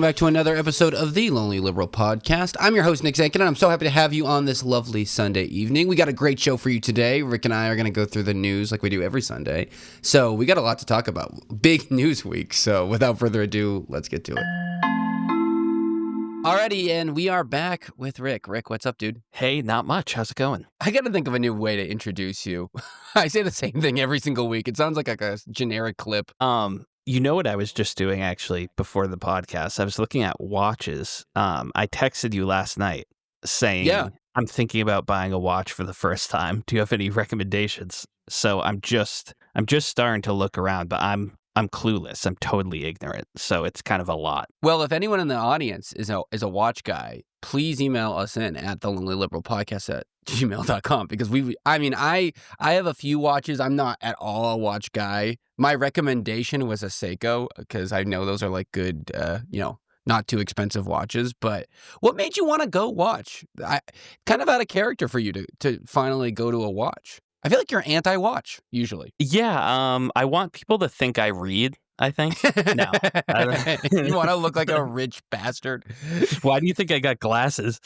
welcome back to another episode of the Lonely Liberal Podcast. I'm your host, Nick Zankin, and I'm so happy to have you on this lovely Sunday evening. We got a great show for you today. Rick and I are going to go through the news like we do every Sunday. So we got a lot to talk about. Big news week. So without further ado, let's get to it. Alrighty, and we are back with Rick. Rick, what's up, dude? Hey, not much. How's it going? I got to think of a new way to introduce you. I say the same thing every single week. It sounds like a generic clip. You know what I was just doing actually before the podcast? I was looking at watches. I texted you last night saying, I'm thinking about buying a watch for the first time. Do you have any recommendations? So I'm just starting to look around, but I'm clueless. I'm totally ignorant. So it's kind of a lot. Well, if anyone in the audience is a watch guy, please email us in at thelonelyliberalpodcast@gmail.com because I have a few watches. I'm not at all a watch guy. My recommendation was a Seiko because I know those are like good, not too expensive watches. But what made you want to go watch? Kind of out of character for you to finally go to a watch. I feel like you're anti-watch usually. Yeah, I want people to think I read, I think. No. You want to look like a rich bastard. Why do you think I got glasses?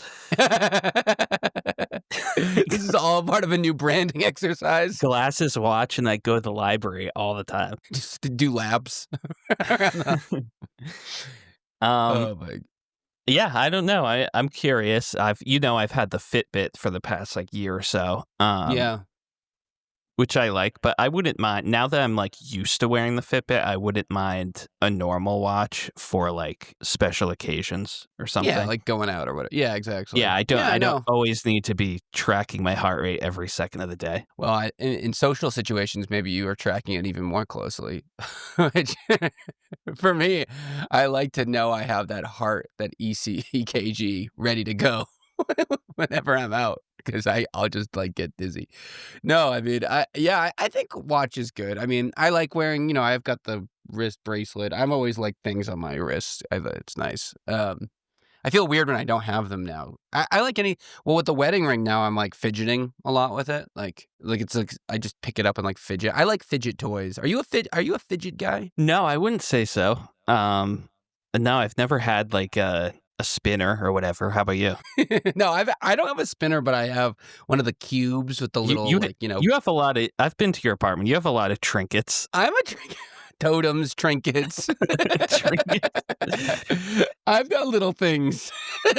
This is all part of a new branding exercise. Glasses, watch, and I go to the library all the time. Just to do laps. Oh my. Yeah, I don't know. I'm curious. I've had the Fitbit for the past year or so. Which I like, but I wouldn't mind, now that I'm used to wearing the Fitbit, I wouldn't mind a normal watch for special occasions or something. Yeah, like going out or whatever. Yeah, exactly. Yeah, I don't always need to be tracking my heart rate every second of the day. Well, in social situations, maybe you are tracking it even more closely. Which, for me, I like to know I have that heart, that EKG ready to go whenever I'm out. Because I'll just get dizzy. No, I mean, I think watch is good. I mean, I like wearing, I've got the wrist bracelet. I'm always things on my wrist. It's nice. I feel weird when I don't have them now. I like with the wedding ring now, I'm fidgeting a lot with it. It's I just pick it up and fidget. I like fidget toys. Are you a fidget guy? No, I wouldn't say so. No, I've never had a spinner or whatever. How about you? No, I don't have a spinner, but I have one of the cubes with the little, you have a lot of, I've been to your apartment. You have a lot of trinkets. I'm a totems, trinkets. I've got little things.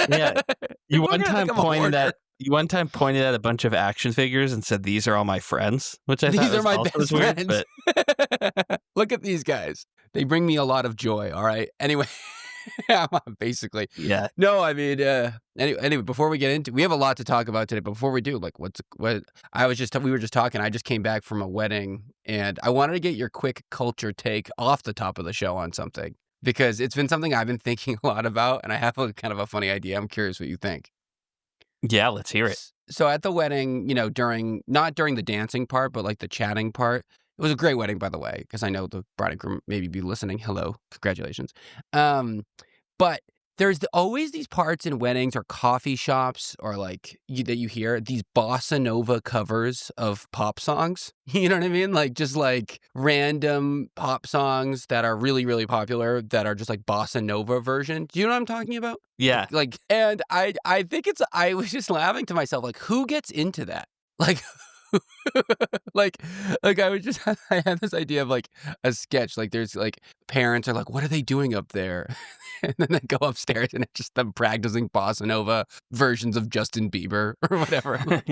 Yeah. You one time pointed at a bunch of action figures and said, "These are all my friends," which I thought these are my best friends. Weird, but... Look at these guys. They bring me a lot of joy. All right. Anyway. Basically. Yeah. No, I mean, anyway, before we get into, we have a lot to talk about today. But before we do, we were just talking. I just came back from a wedding, and I wanted to get your quick culture take off the top of the show on something because it's been something I've been thinking a lot about, and I have a kind of a funny idea. I'm curious what you think. Yeah, let's hear it. So at the wedding, not during the dancing part, but the chatting part. It was a great wedding, by the way, because I know the bride and groom maybe be listening. Hello, congratulations. But there's always these parts in weddings or coffee shops or that you hear these bossa nova covers of pop songs. You know what I mean? Just random pop songs that are really, really popular that are just bossa nova version. Do you know what I'm talking about? Yeah. And I think I was just laughing to myself, who gets into that? I had this idea of a sketch. There's parents are what are they doing up there? And then they go upstairs and it's just them practicing bossa nova versions of Justin Bieber or whatever.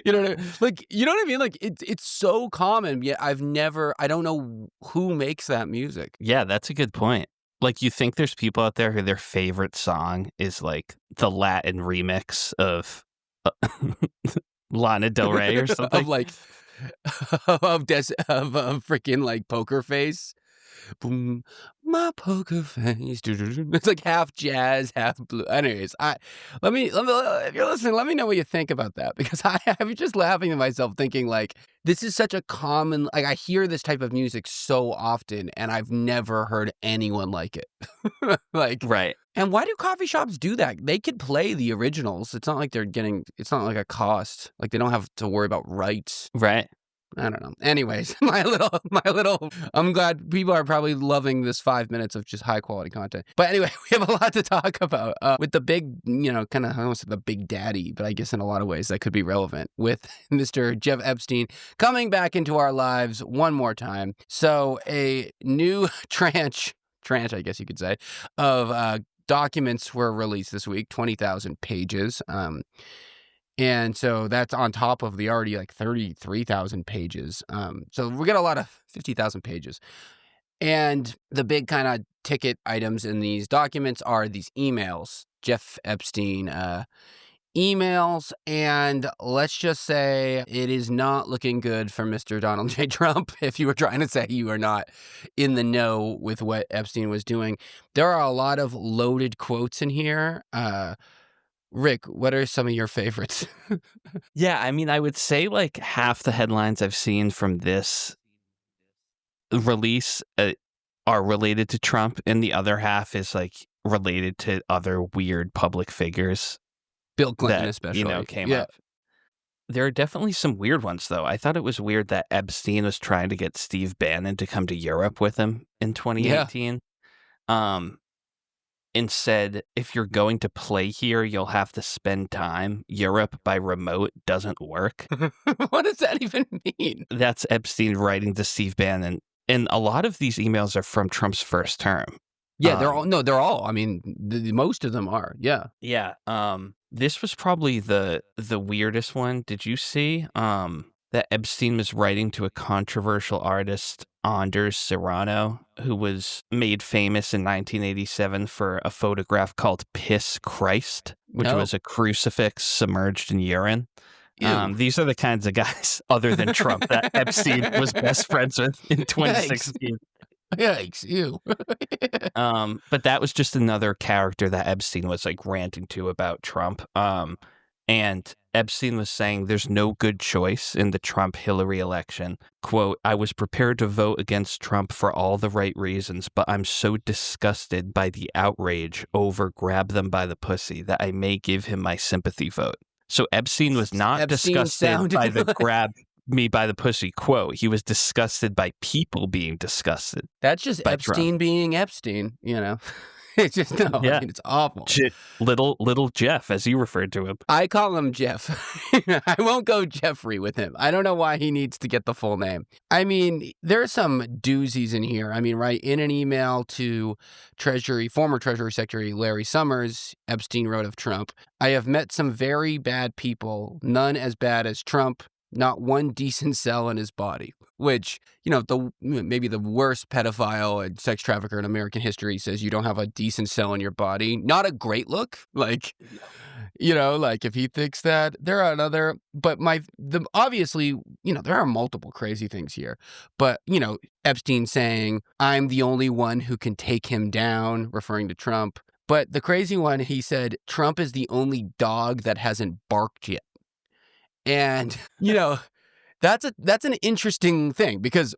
You know what I mean? It's so common, yet I don't know who makes that music. Yeah, that's a good point. You think there's people out there who their favorite song is the Latin remix of Lana Del Rey or something of freaking Poker Face. Boom, my poker face. It's half jazz, half blue. Anyways, let me if you're listening, let me know what you think about that because I'm just laughing at myself thinking this is such a common I hear this type of music so often and I've never heard anyone like it. Right. And why do coffee shops do that? They could play the originals. It's not it's not a cost. They don't have to worry about rights. Right. I don't know. Anyways, my little, I'm glad people are probably loving this 5 minutes of just high quality content. But anyway, we have a lot to talk about with the big, kind of, I almost said the big daddy, but I guess in a lot of ways that could be relevant with Mr. Jeff Epstein coming back into our lives one more time. So a new tranche, I guess you could say, of documents were released this week, 20,000 pages. And so that's on top of the already like 33,000 pages. So we got a lot of 50,000 pages. And the big kind of ticket items in these documents are these emails, Jeff Epstein emails. And let's just say it is not looking good for Mr. Donald J. Trump. If you were trying to say you are not in the know with what Epstein was doing, there are a lot of loaded quotes in here. Rick, what are some of your favorites? Yeah, I mean, I would say like half the headlines I've seen from this release are related to Trump, and the other half is like related to other weird public figures. Bill Clinton, that, especially. Came up. There are definitely some weird ones, though. I thought it was weird that Epstein was trying to get Steve Bannon to come to Europe with him in 2018. And said, if you're going to play here, you'll have to spend time. Europe by remote doesn't work. What does that even mean? That's Epstein writing to Steve Bannon. And a lot of these emails are from Trump's first term. Yeah, they're all. I mean, most of them are. Yeah. Yeah. This was probably the weirdest one. Did you see that Epstein was writing to a controversial artist, Anders Serrano, who was made famous in 1987 for a photograph called Piss Christ, which was a crucifix submerged in urine. These are the kinds of guys, other than Trump, that Epstein was best friends with in 2016. Yikes, ew. But that was just another character that Epstein was like ranting to about Trump. And Epstein was saying there's no good choice in the Trump-Hillary election. Quote, I was prepared to vote against Trump for all the right reasons, but I'm so disgusted by the outrage over grab them by the pussy that I may give him my sympathy vote. So Epstein was not disgusted by the grab me by the pussy quote. He was disgusted by people being disgusted. That's just Epstein Trump being Epstein, It's just, I mean, it's awful. Little Jeff, as you referred to him. I call him Jeff. I won't go Jeffrey with him. I don't know why he needs to get the full name. I mean, there are some doozies in here. I mean, right, in an email to former Treasury Secretary Larry Summers, Epstein wrote of Trump, I have met some very bad people, none as bad as Trump. Not one decent cell in his body, which, maybe the worst pedophile and sex trafficker in American history says you don't have a decent cell in your body. Not a great look. Like, like if he thinks that, there are another, but obviously, there are multiple crazy things here. But, Epstein saying, I'm the only one who can take him down, referring to Trump. But the crazy one, he said, Trump is the only dog that hasn't barked yet. And, that's an interesting thing because,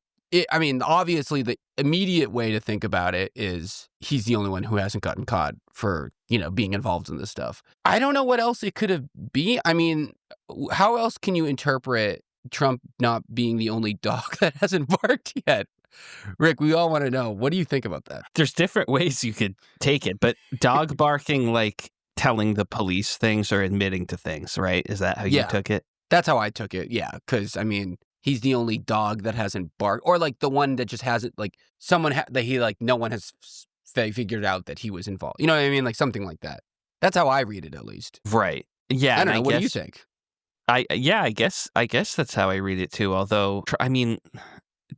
obviously the immediate way to think about it is he's the only one who hasn't gotten caught for, being involved in this stuff. I don't know what else it could have been. I mean, how else can you interpret Trump not being the only dog that hasn't barked yet? Rick, we all want to know. What do you think about that? There's different ways you could take it, but dog barking, like telling the police things or admitting to things, right? Is that how you took it? That's how I took it, yeah, because, he's the only dog that hasn't barked, or, like, the one that just hasn't, like, no one has figured out that he was involved. You know what I mean? Like, something like that. That's how I read it, at least. Right. Yeah. I don't know. What do you think? I guess that's how I read it, too, although,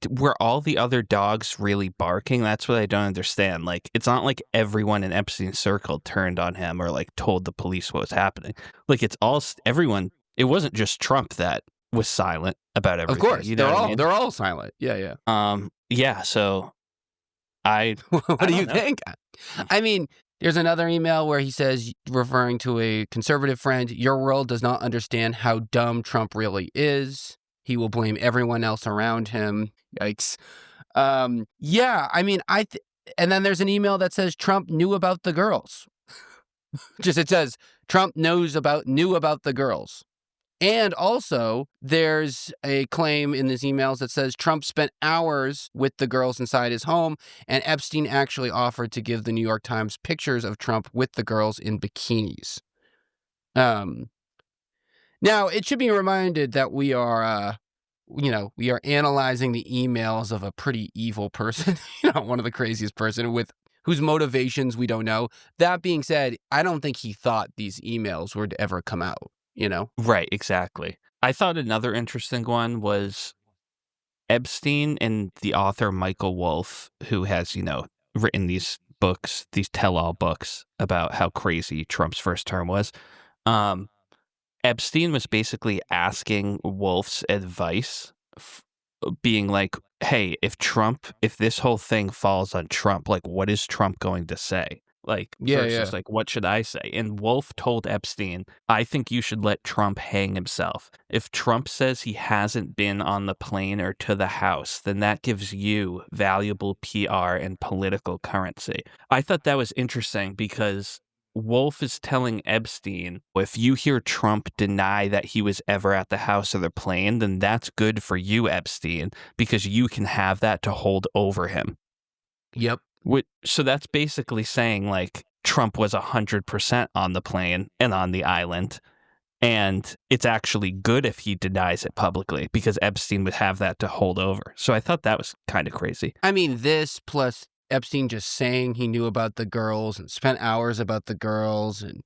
were all the other dogs really barking? That's what I don't understand. Like, it's not like everyone in Epstein's circle turned on him or, like, told the police what was happening. Like, it's all everyone... It wasn't just Trump that was silent about everything. Of course, they're all silent. Yeah. Yeah. So, what do you think? I mean, there's another email where he says, referring to a conservative friend, "Your world does not understand how dumb Trump really is. He will blame everyone else around him." Yikes. Yeah. I mean, and then there's an email that says Trump knew about the girls. It says Trump knew about the girls. And also, there's a claim in these emails that says Trump spent hours with the girls inside his home, and Epstein actually offered to give the New York Times pictures of Trump with the girls in bikinis. Now, it should be reminded that we are analyzing the emails of a pretty evil person, one of the craziest person with whose motivations we don't know. That being said, I don't think he thought these emails would ever come out, Right, exactly. I thought another interesting one was Epstein and the author Michael Wolff, who has, written these books, these tell-all books about how crazy Trump's first term was. Epstein was basically asking Wolff's advice, being like, hey, if this whole thing falls on Trump, like, what is Trump going to say? Like, versus, like, what should I say? And Wolff told Epstein, I think you should let Trump hang himself. If Trump says he hasn't been on the plane or to the house, then that gives you valuable PR and political currency. I thought that was interesting because Wolff is telling Epstein, if you hear Trump deny that he was ever at the house or the plane, then that's good for you, Epstein, because you can have that to hold over him. Yep. So that's basically saying, like, Trump was 100% on the plane and on the island, and it's actually good if he denies it publicly because Epstein would have that to hold over. So I thought that was kind of crazy. I mean, this plus Epstein just saying he knew about the girls and spent hours about the girls and,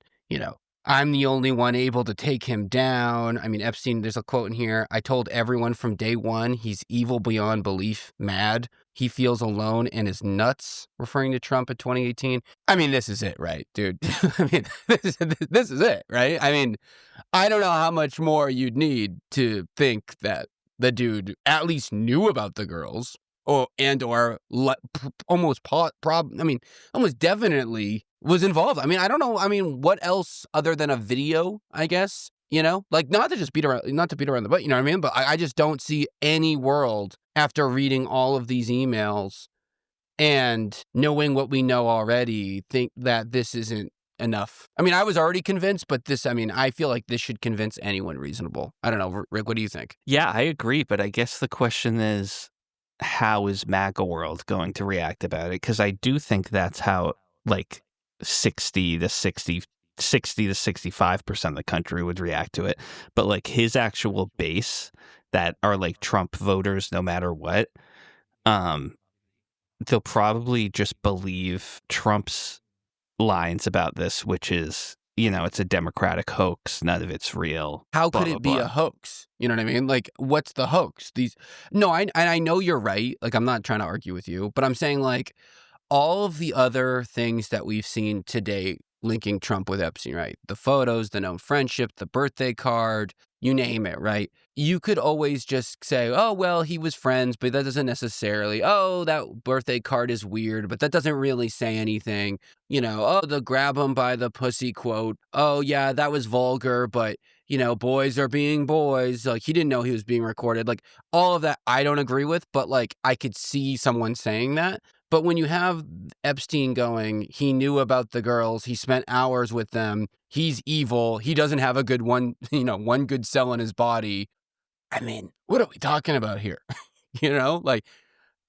I'm the only one able to take him down. I mean, Epstein, there's a quote in here. I told everyone from day one he's evil beyond belief, mad. He feels alone and is nuts, referring to Trump in 2018. I mean, this is it, right, dude? I mean, this is it, right? I mean, I don't know how much more you'd need to think that the dude at least knew about the girls or almost definitely was involved. I mean, I don't know. I mean, what else other than a video, I guess, like not to beat around the bush, you know what I mean? But I just don't see any world after reading all of these emails and knowing what we know already, think that this isn't enough. I mean, I was already convinced, but I feel like this should convince anyone reasonable. I don't know, Rick, what do you think? Yeah, I agree. But I guess the question is, how is MAGA world going to react about it? Because I do think that's how, like, 60 to 65% of the country would react to it. But, like, his actual base that are, like, Trump voters no matter what, they'll probably just believe Trump's lines about this, which is, it's a Democratic hoax. None of it's real. How could it be a hoax? You know what I mean? Like, what's the hoax? I know you're right. Like, I'm not trying to argue with you, but I'm saying, like, all of the other things that we've seen today linking Trump with Epstein, right? The photos, the known friendship, the birthday card, you name it, right? You could always just say, oh, well, he was friends, but that doesn't necessarily, that birthday card is weird, but that doesn't really say anything. The grab him by the pussy quote. Oh, yeah, that was vulgar, but, boys are being boys. Like, he didn't know he was being recorded. Like, all of that I don't agree with, but, like, I could see someone saying that. But when you have Epstein going, he knew about the girls, he spent hours with them, he's evil, he doesn't have a good one good cell in his body. I mean, what are we talking about here? Like,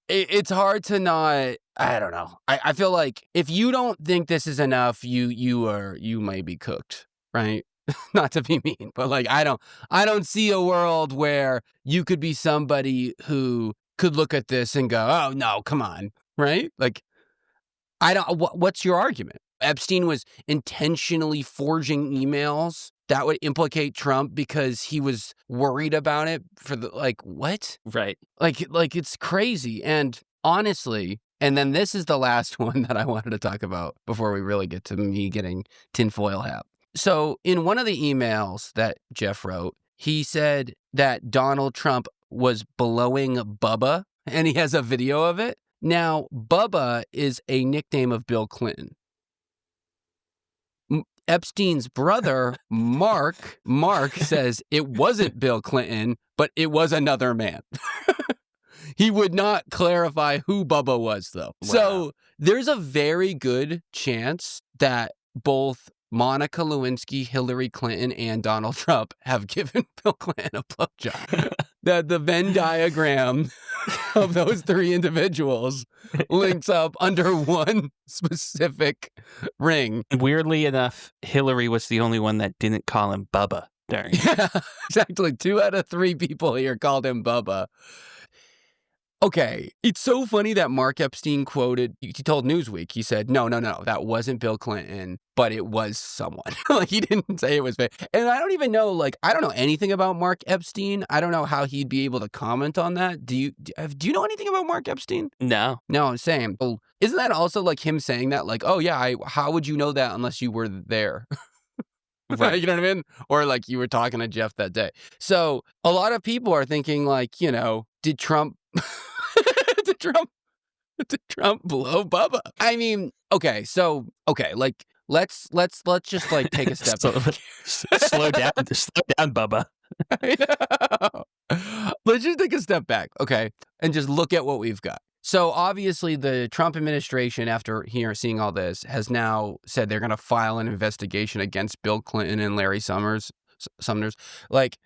it's hard to not, I don't know. I feel like if you don't think this is enough, you might be cooked, right? Not to be mean, but like, I don't see a world where you could be somebody who could look at this and go, oh no, come on. Right? Like, what's your argument? Epstein was intentionally forging emails that would implicate Trump because he was worried about it what? Right. Like it's crazy. And honestly, and then this is the last one that I wanted to talk about before we really get to me getting tinfoil hat. So in one of the emails that Jeff wrote, he said that Donald Trump was blowing Bubba, and he has a video of it. Now, Bubba is a nickname of Bill Clinton. Epstein's brother, Mark says it wasn't Bill Clinton, but it was another man. He would not clarify who Bubba was, though. Wow. So there's a very good chance that both Monica Lewinsky, Hillary Clinton, and Donald Trump have given Bill Clinton a blowjob. The Venn diagram of those three individuals links up under one specific ring. Weirdly enough, Hillary was the only one that didn't call him Bubba during it. Yeah, exactly. 2 out of 3 people here called him Bubba. Okay, it's so funny that Mark Epstein he told Newsweek, he said, no, that wasn't Bill Clinton, but it was someone. Like, he didn't say it was fake. And I don't even know, I don't know anything about Mark Epstein. I don't know how he'd be able to comment on that. Do you know anything about Mark Epstein? No. No, same. Well, isn't that also like him saying that, oh yeah, how would you know that unless you were there? Right. You know what I mean? Or like you were talking to Jeff that day. So a lot of people are thinking did Trump did Trump blow Bubba? I mean, okay, let's just take a step back. Slow down, Bubba. I know. Let's just take a step back, okay, and just look at what we've got. So obviously the Trump administration, after seeing all this, has now said they're going to file an investigation against Bill Clinton and Larry Summers.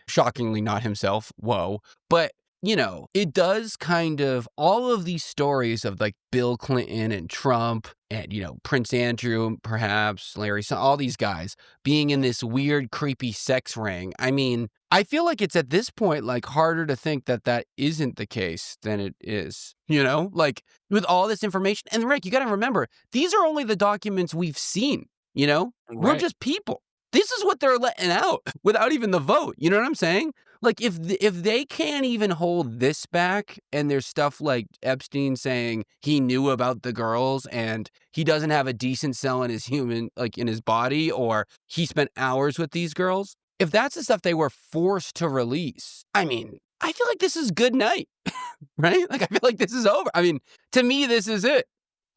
Shockingly not himself. Whoa. But, it does kind of, all of these stories of Bill Clinton and Trump and, Prince Andrew, perhaps, Larry, all these guys being in this weird, creepy sex ring. I mean, I feel like it's at this point, harder to think that isn't the case than it is, with all this information. And Rick, you got to remember, these are only the documents we've seen, We're Right. just people. This is what they're letting out without even the vote. You know what I'm saying? If they can't even hold this back, and there's stuff like Epstein saying he knew about the girls and he doesn't have a decent cell in his in his body, or he spent hours with these girls. If that's the stuff they were forced to release, I mean, I feel like this is good night, right? I feel like this is over. I mean, to me, this is it.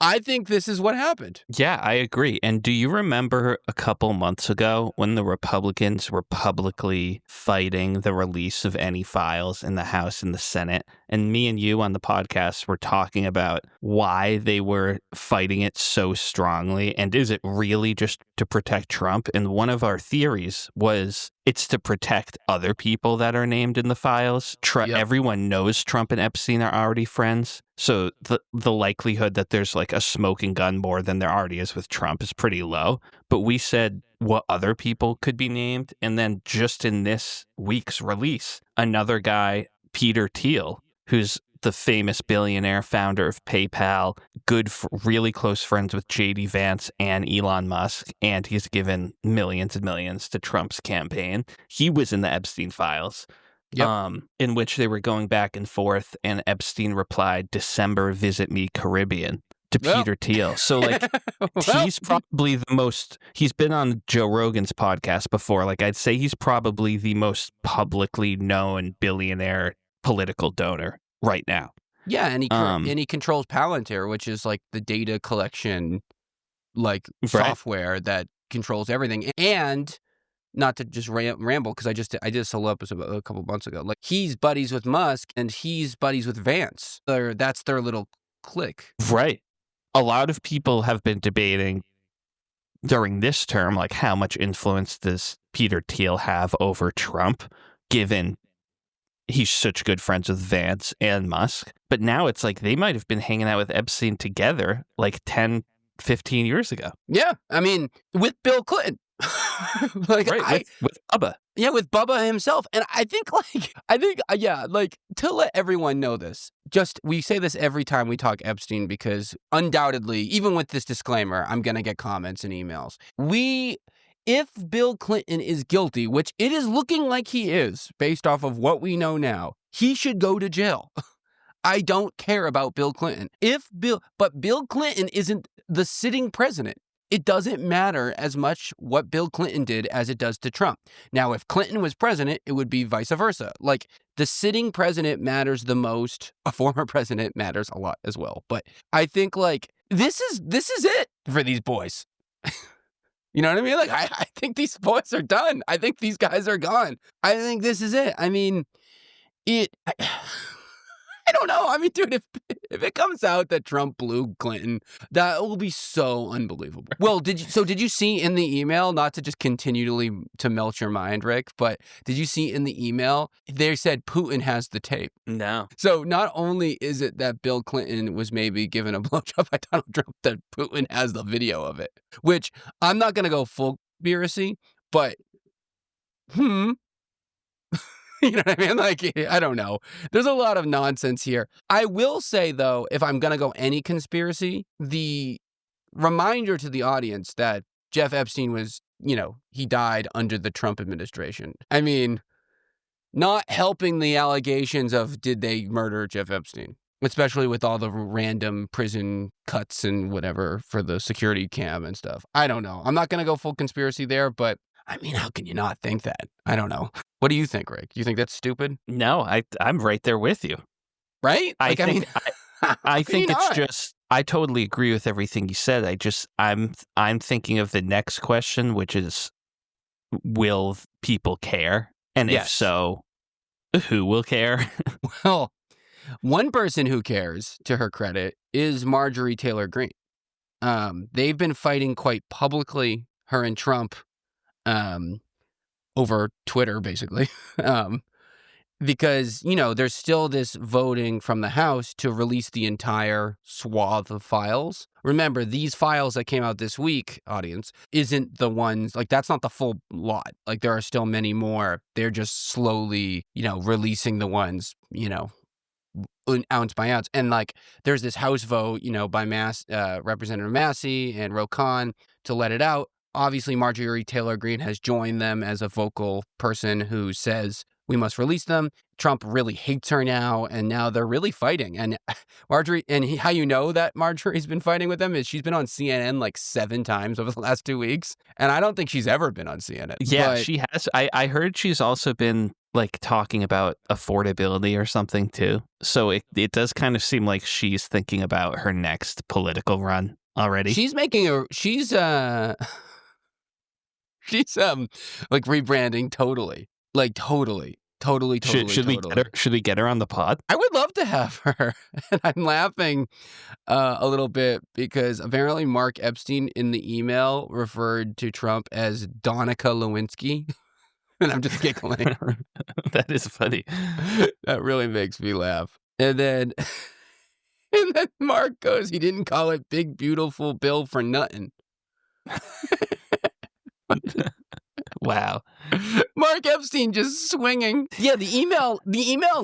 I think this is what happened. Yeah, I agree. And do you remember a couple months ago when the Republicans were publicly fighting the release of any files in the House and the Senate? And me and you on the podcast were talking about why they were fighting it so strongly. And is it really just to protect Trump? And one of our theories was it's to protect other people that are named in the files. Yep. Everyone knows Trump and Epstein are already friends. So the likelihood that there's a smoking gun more than there already is with Trump is pretty low. But we said what other people could be named. And then just in this week's release, another guy, Peter Thiel, who's the famous billionaire founder of PayPal, really close friends with J.D. Vance and Elon Musk, and he's given millions and millions to Trump's campaign. He was in the Epstein files, in which they were going back and forth, and Epstein replied, "December, visit me, Caribbean," to Peter Thiel. So, he's probably the most, he's been on Joe Rogan's podcast before. I'd say he's probably the most publicly known billionaire political donor right now. Yeah, and he controls Palantir, which is the data collection software that controls everything. And not to just ramble, because I did a solo episode a couple months ago. He's buddies with Musk and he's buddies with Vance. That's their little clique. Right. A lot of people have been debating during this term, how much influence does Peter Thiel have over Trump, given he's such good friends with Vance and Musk. But now it's they might have been hanging out with Epstein together 10, 15 years ago. Yeah. I mean, with Bill Clinton. With Bubba. Yeah, with Bubba himself. And I think, to let everyone know this, we say this every time we talk Epstein, because undoubtedly, even with this disclaimer, I'm going to get comments and emails. If Bill Clinton is guilty, which it is looking like he is, based off of what we know now, he should go to jail. I don't care about Bill Clinton. But Bill Clinton isn't the sitting president. It doesn't matter as much what Bill Clinton did as it does to Trump. Now, if Clinton was president, it would be vice versa. The sitting president matters the most. A former president matters a lot as well. But I think this is it for these boys. You know what I mean? I think these boys are done. I think these guys are gone. I think this is it. I mean, I don't know. I mean, dude, if it comes out that Trump blew Clinton, that will be so unbelievable. Well, did you see in the email, not to just continually to melt your mind, Rick, but did you see in the email, they said Putin has the tape? No. So not only is it that Bill Clinton was maybe given a blowjob by Donald Trump, that Putin has the video of it, which I'm not going to go full conspiracy, but you know what I mean? Like, I don't know. There's a lot of nonsense here. I will say, though, if I'm going to go any conspiracy, the reminder to the audience that Jeff Epstein was, he died under the Trump administration. I mean, not helping the allegations of did they murder Jeff Epstein, especially with all the random prison cuts and whatever for the security cam and stuff. I don't know. I'm not going to go full conspiracy there, but I mean, how can you not think that? I don't know. What do you think, Rick? You think that's stupid? No, I'm right there with you. Right? I think it's not? just, I totally agree with everything you said. I'm thinking of the next question, which is, will people care? And if Yes. so, who will care? Well, one person who cares, to her credit, is Marjorie Taylor Greene. They've been fighting quite publicly, her and Trump, over Twitter, basically, because, there's still this voting from the House to release the entire swath of files. Remember, these files that came out this week, audience, isn't the ones, like, that's not the full lot. Like, there are still many more. They're just slowly, releasing the ones, ounce by ounce. And, like, there's this House vote, by Representative Massey and Ro Khan to let it out. Obviously, Marjorie Taylor Greene has joined them as a vocal person who says we must release them. Trump really hates her now, and now they're really fighting. And Marjorie, how you know that Marjorie's been fighting with them is she's been on CNN like 7 times over the last 2 weeks, and I don't think she's ever been on CNN. Yeah, she has. I heard she's also been like talking about affordability or something too. So it does kind of seem like she's thinking about her next political run already. She's like rebranding totally. Like totally. Should we get her on the pod? I would love to have her. And I'm laughing a little bit because apparently Mark Epstein in the email referred to Trump as Donica Lewinsky. And I'm just giggling. That is funny. That really makes me laugh. And then Mark goes, he didn't call it Big Beautiful Bill for nothing. Wow. Mark Epstein just swinging. Yeah, the email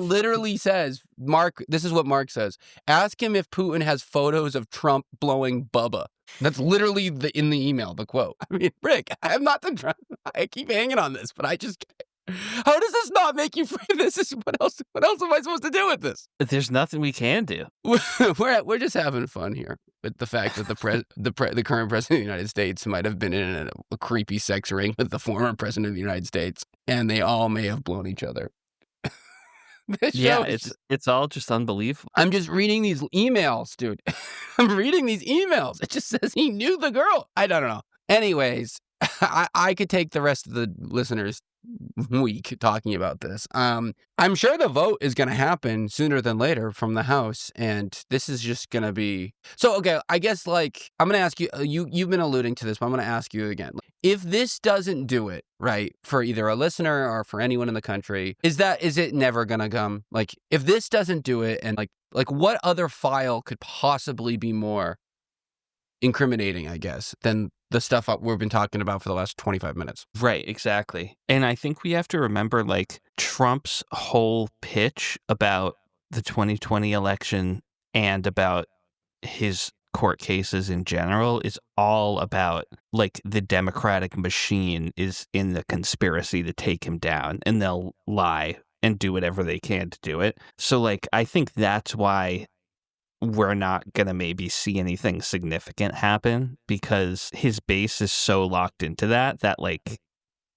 literally says, Mark, this is what Mark says. Ask him if Putin has photos of Trump blowing Bubba. That's literally in the email, the quote. I mean, Rick, I'm not the Trump. I keep hanging on this, but I just how does this not make you free? This is what else am I supposed to do with this? There's nothing we can do. We're just having fun here with the fact that the current president of the United States might have been in a creepy sex ring with the former president of the United States, and they all may have blown each other. Yeah, it's all just unbelievable. I'm just reading these emails, dude. I'm reading these emails. It just says he knew the girl. I don't know. Anyways, I could take the rest of the listeners' week talking about this. I'm sure the vote is going to happen sooner than later from the House, and this is just going to be so. Okay, I guess like I'm going to ask you. You've been alluding to this, but I'm going to ask you again. If this doesn't do it right for either a listener or for anyone in the country, is it never going to come? Like if this doesn't do it, and like what other file could possibly be more incriminating, I guess, than the stuff we've been talking about for the last 25 minutes. Right, exactly. And I think we have to remember, like, Trump's whole pitch about the 2020 election and about his court cases in general is all about, like, the Democratic machine is in the conspiracy to take him down, and they'll lie and do whatever they can to do it. So, like, I think that's why we're not going to maybe see anything significant happen, because his base is so locked into that like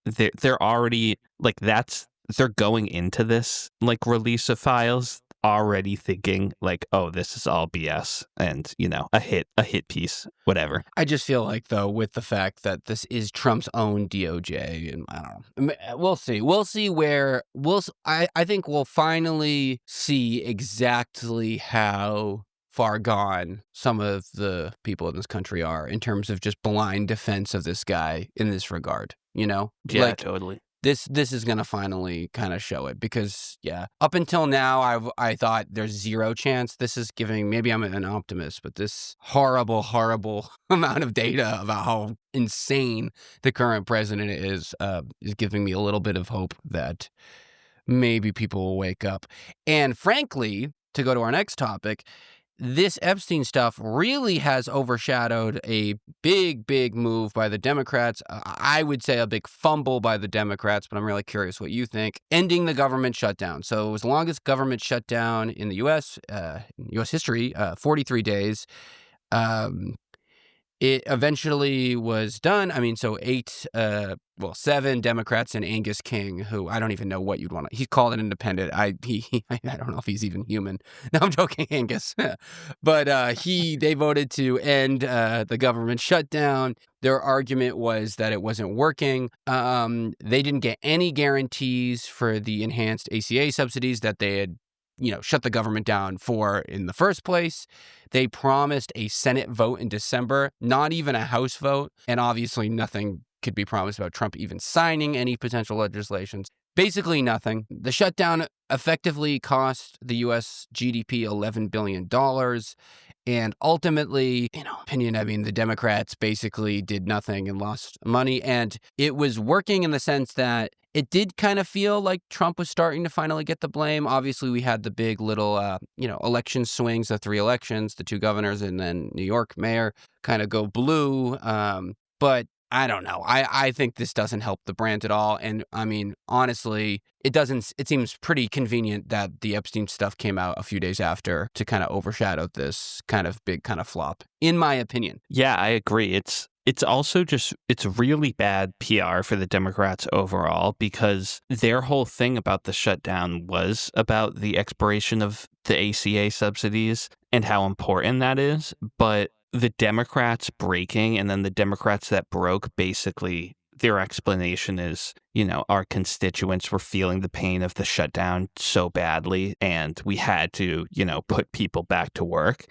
they're already like they're going into this like release of files already thinking like, oh, this is all BS and, a hit piece, whatever. I just feel like, though, with the fact that this is Trump's own DOJ, and I don't know, we'll see. We'll see where I think we'll finally see exactly how far gone some of the people in this country are in terms of just blind defense of this guy in this regard. Yeah, Like, totally. this is gonna finally kind of show it, because up until now I thought there's zero chance. This is giving, maybe I'm an optimist, but this horrible amount of data about how insane the current president is giving me a little bit of hope that maybe people will wake up. And frankly, to go to our next topic, this Epstein stuff really has overshadowed a big move by the Democrats. I would say a big fumble by the Democrats, but I'm really curious what you think. Ending the government shutdown. So it was the longest government shutdown in the U.S. U.S. history, 43 days. It eventually was done. I mean, so 7 Democrats and Angus King, who I don't even know what you'd want to. He's called an independent. I don't know if he's even human. No, I'm joking, Angus. But they voted to end the government shutdown. Their argument was that it wasn't working. They didn't get any guarantees for the enhanced ACA subsidies that they had shut the government down for in the first place. They promised a Senate vote in December, not even a House vote. And obviously nothing could be promised about Trump even signing any potential legislations. Basically nothing. The shutdown effectively cost the U.S. GDP $11 billion. And ultimately, the Democrats basically did nothing and lost money. And it was working in the sense that it did kind of feel like Trump was starting to finally get the blame. Obviously, we had the big little, election swings, the 3 elections, the 2 governors, and then New York mayor kind of go blue. But I don't know. I think this doesn't help the brand at all. And I mean, honestly, it seems pretty convenient that the Epstein stuff came out a few days after to kind of overshadow this kind of big kind of flop, in my opinion. Yeah, I agree. It's also it's really bad PR for the Democrats overall, because their whole thing about the shutdown was about the expiration of the ACA subsidies and how important that is. But the Democrats breaking, and then the Democrats that broke, basically their explanation is, our constituents were feeling the pain of the shutdown so badly, and we had to, put people back to work.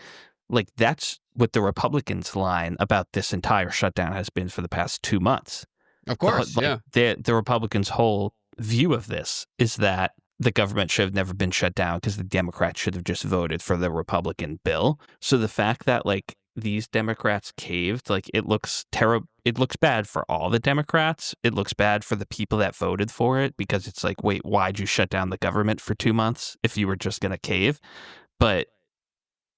Like, that's what the Republicans' line about this entire shutdown has been for the past 2 months. Of course, yeah. The Republicans' whole view of this is that the government should have never been shut down because the Democrats should have just voted for the Republican bill. So the fact that, these Democrats caved, it looks terrible. It looks bad for all the Democrats. It looks bad for the people that voted for it, because it's like, wait, why'd you shut down the government for 2 months if you were just going to cave? But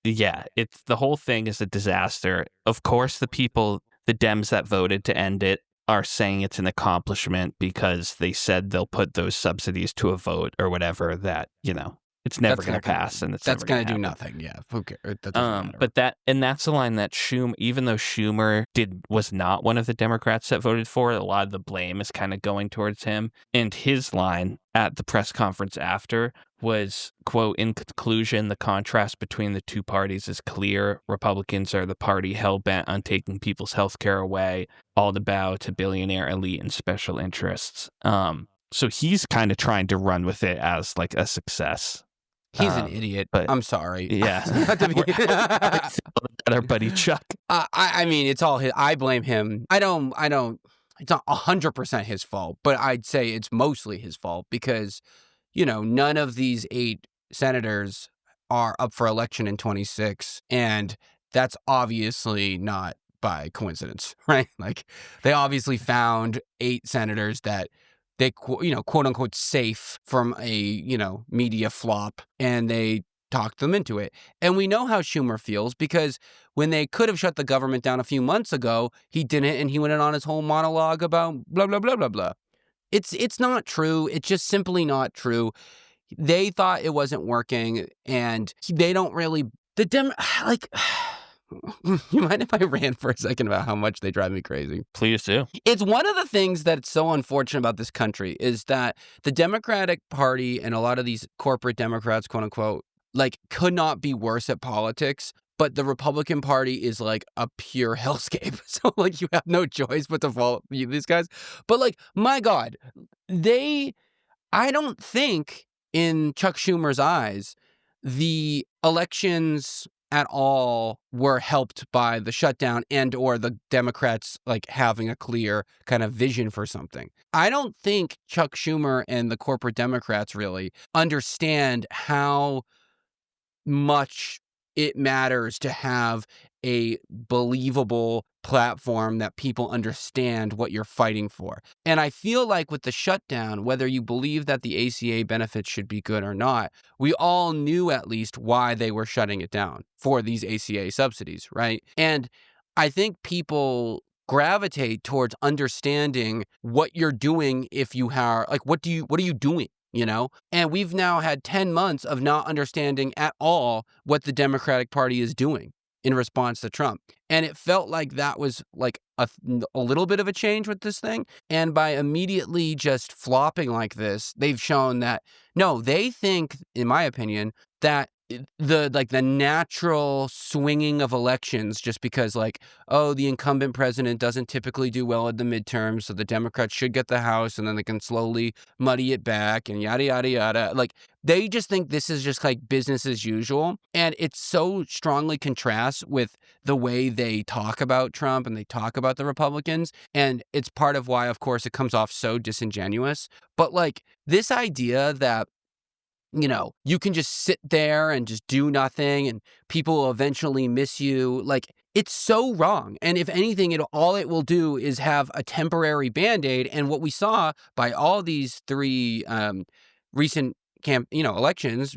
yeah, the whole thing is a disaster. Of course, the Dems that voted to end it are saying it's an accomplishment because they said they'll put those subsidies to a vote or whatever, that, it's never going to pass, and that's going to do nothing. Yeah, who cares? That doesn't matter. But that's the line that even though Schumer was not one of the Democrats that voted for it, a lot of the blame is kind of going towards him. And his line at the press conference after was, quote, "In conclusion, the contrast between the two parties is clear. Republicans are the party hell-bent on taking people's health care away, all to bow to billionaire elite and special interests." So he's kind of trying to run with it as a success. He's an idiot. But I'm sorry. Yeah. Our buddy Chuck. I mean, it's all his. I blame him. I don't. It's not 100% his fault, but I'd say it's mostly his fault because, none of these 8 senators are up for election in 26, and that's obviously not by coincidence, right? They obviously found 8 senators that they, quote unquote, safe from a, media flop, and they talked them into it. And we know how Schumer feels, because when they could have shut the government down a few months ago, he didn't, and he went on his whole monologue about blah, blah, blah, blah, blah. It's not true. It's just simply not true. They thought it wasn't working, and they don't really, you mind if I rant for a second about how much they drive me crazy? Please do. It's one of the things that's so unfortunate about this country is that the Democratic Party and a lot of these corporate Democrats, quote unquote, like, could not be worse at politics, but the Republican Party is, like, a pure hellscape. So, like, you have no choice but to follow these guys. But, like, my God, I don't think in Chuck Schumer's eyes, the elections at all were helped by the shutdown and or the Democrats, like, having a clear kind of vision for something. I don't think Chuck Schumer and the corporate Democrats really understand how much it matters to have a believable platform that people understand what you're fighting for. And I feel like with the shutdown, whether you believe that the ACA benefits should be good or not, we all knew at least why they were shutting it down for these ACA subsidies, right? And I think people gravitate towards understanding what you're doing if you have, like, what are you doing? You know? And we've now had 10 months of not understanding at all what the Democratic Party is doing in response to Trump. And it felt like that was like a little bit of a change with this thing. And by immediately just flopping like this, they've shown that, no, they think, in my opinion, that the natural swinging of elections, just because, like, oh, the incumbent president doesn't typically do well at the midterms, so the Democrats should get the House, and then they can slowly muddy it back and yada yada yada. Like, they just think this is just like business as usual, and it so strongly contrasts with the way they talk about Trump and they talk about the Republicans, and it's part of why, of course, it comes off so disingenuous. But, like, this idea that, you know, you can just sit there and just do nothing and people will eventually miss you. Like, it's so wrong. And if anything, all it will do is have a temporary Band-Aid. And what we saw by all these three recent elections,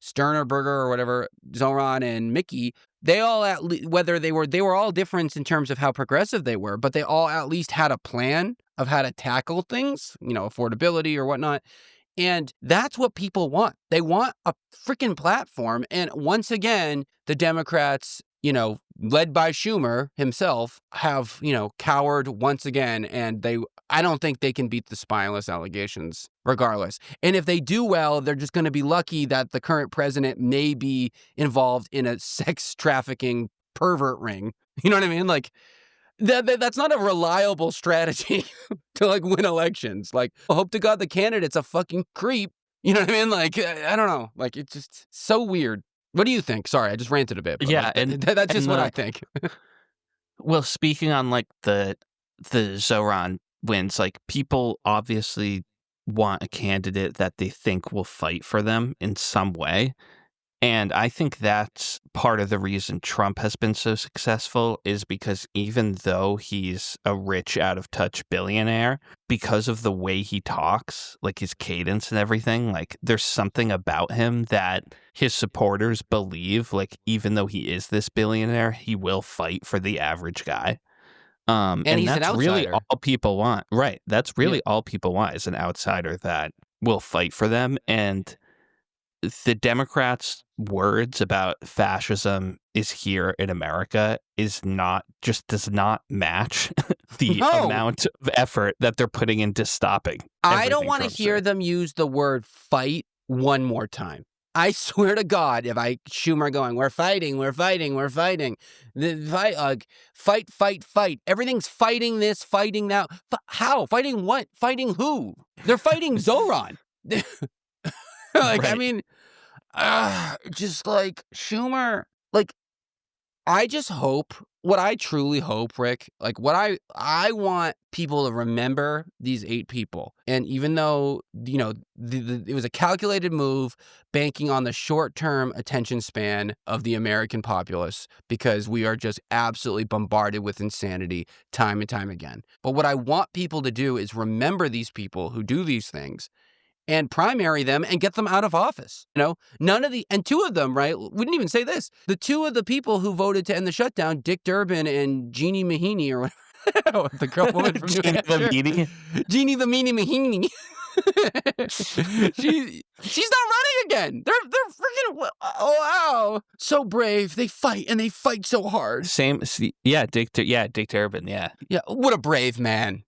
Sternerberger or whatever, Zoran and Mickey, they all whether they were all different in terms of how progressive they were, but they all at least had a plan of how to tackle things, affordability or whatnot. And that's what people want. They want a freaking platform. And once again, the Democrats, led by Schumer himself, have, cowered once again. And I don't think they can beat the spineless allegations regardless. And if they do well, they're just going to be lucky that the current president may be involved in a sex trafficking pervert ring. You know what I mean? Like, that's not a reliable strategy to, like, win elections. Like, I hope to God the candidate's a fucking creep. You know what I mean? Like, I don't know. Like, it's just so weird. What do you think? Sorry, I just ranted a bit. But Yeah, like, and that's just what I think. Well, speaking on, like, the Zoran wins, like, people obviously want a candidate that they think will fight for them in some way. And I think that's part of the reason Trump has been so successful, is because even though he's a rich, out-of-touch billionaire, because of the way he talks, like his cadence and everything, like, there's something about him that his supporters believe, like, even though he is this billionaire, he will fight for the average guy. And he's that's an really outsider. all people want. Right. That's really all people want, is an outsider that will fight for them. And the Democrats' words about fascism is here in America does not match the No. amount of effort that they're putting into stopping. I don't want to hear them use the word fight one more time. I swear to God, if Schumer going, we're fighting. Fight. Everything's fighting this, fighting that. How? Fighting what? Fighting who? They're fighting Zoran. Like, right. I mean, just like Schumer, like, I just hope, what I truly hope, Rick, like, what I want people to remember these 8 people. And even though, it was a calculated move banking on the short-term attention span of the American populace, because we are just absolutely bombarded with insanity time and time again. But what I want people to do is remember these people who do these things and primary them and get them out of office. And 2 of them, right? We didn't even say this. The 2 of the people who voted to end the shutdown, Dick Durbin and Jeannie Mahaney, or whatever, the girl woman from New Hampshire. Jeannie the Meanie Mahaney. She's not running again. They're freaking, wow. So brave. They fight, and they fight so hard. Dick Durbin, yeah. Yeah, what a brave man.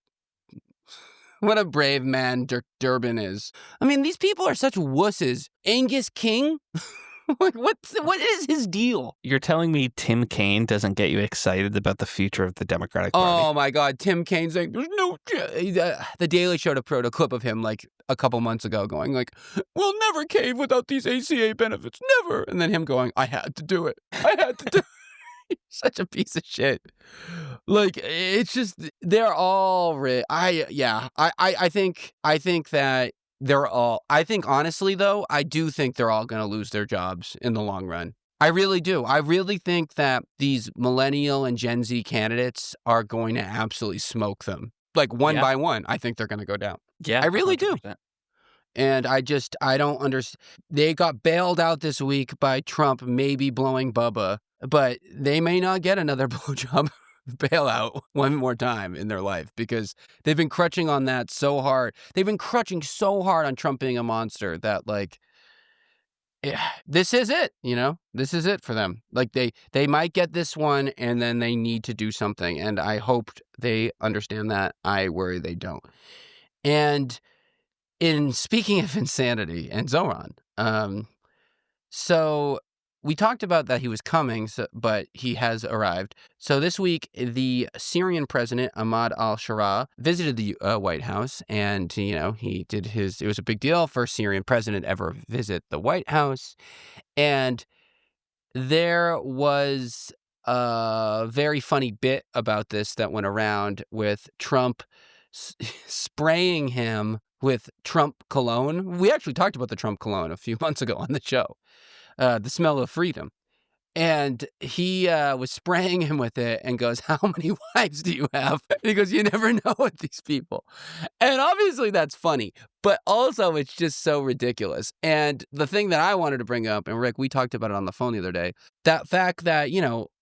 What a brave man Durbin is. I mean, these people are such wusses. Angus King? Like, what is his deal? You're telling me Tim Kaine doesn't get you excited about the future of the Democratic Party? Oh my God, Tim Kaine saying there's no The Daily Show put a clip of him like a couple months ago going like, "We'll never cave without these ACA benefits, never." And then him going, "I had to do it. I had to do it." Such a piece of shit. Like, it's just they're all I think that they're all I think honestly though, I do think they're all gonna lose their jobs in the long run. I really do. I really think that these millennial and Gen Z candidates are going to absolutely smoke them. Like one Yeah. by one, I think they're gonna go down. Yeah, I really do. 100%. And I don't understand. They got bailed out this week by Trump maybe blowing Bubba, but they may not get another blowjob bailout one more time in their life because they've been crutching on that so hard. They've been crutching so hard on Trump being a monster that like, this is it, This is it for them. Like they might get this one and then they need to do something. And I hope they understand that. I worry they don't. And in speaking of insanity and Zoran, so we talked about that he was coming, but he has arrived. So this week, the Syrian president, Ahmad al-Shara, visited the White House, and, he did it was a big deal for a Syrian president ever visit the White House, and there was a very funny bit about this that went around with Trump spraying him with Trump cologne. We actually talked about the Trump cologne a few months ago on the show, the smell of freedom. And he was spraying him with it and goes, "How many wives do you have?" And he goes, "You never know with these people." And obviously that's funny, but also it's just so ridiculous. And the thing that I wanted to bring up, and Rick, we talked about it on the phone the other day, that fact that,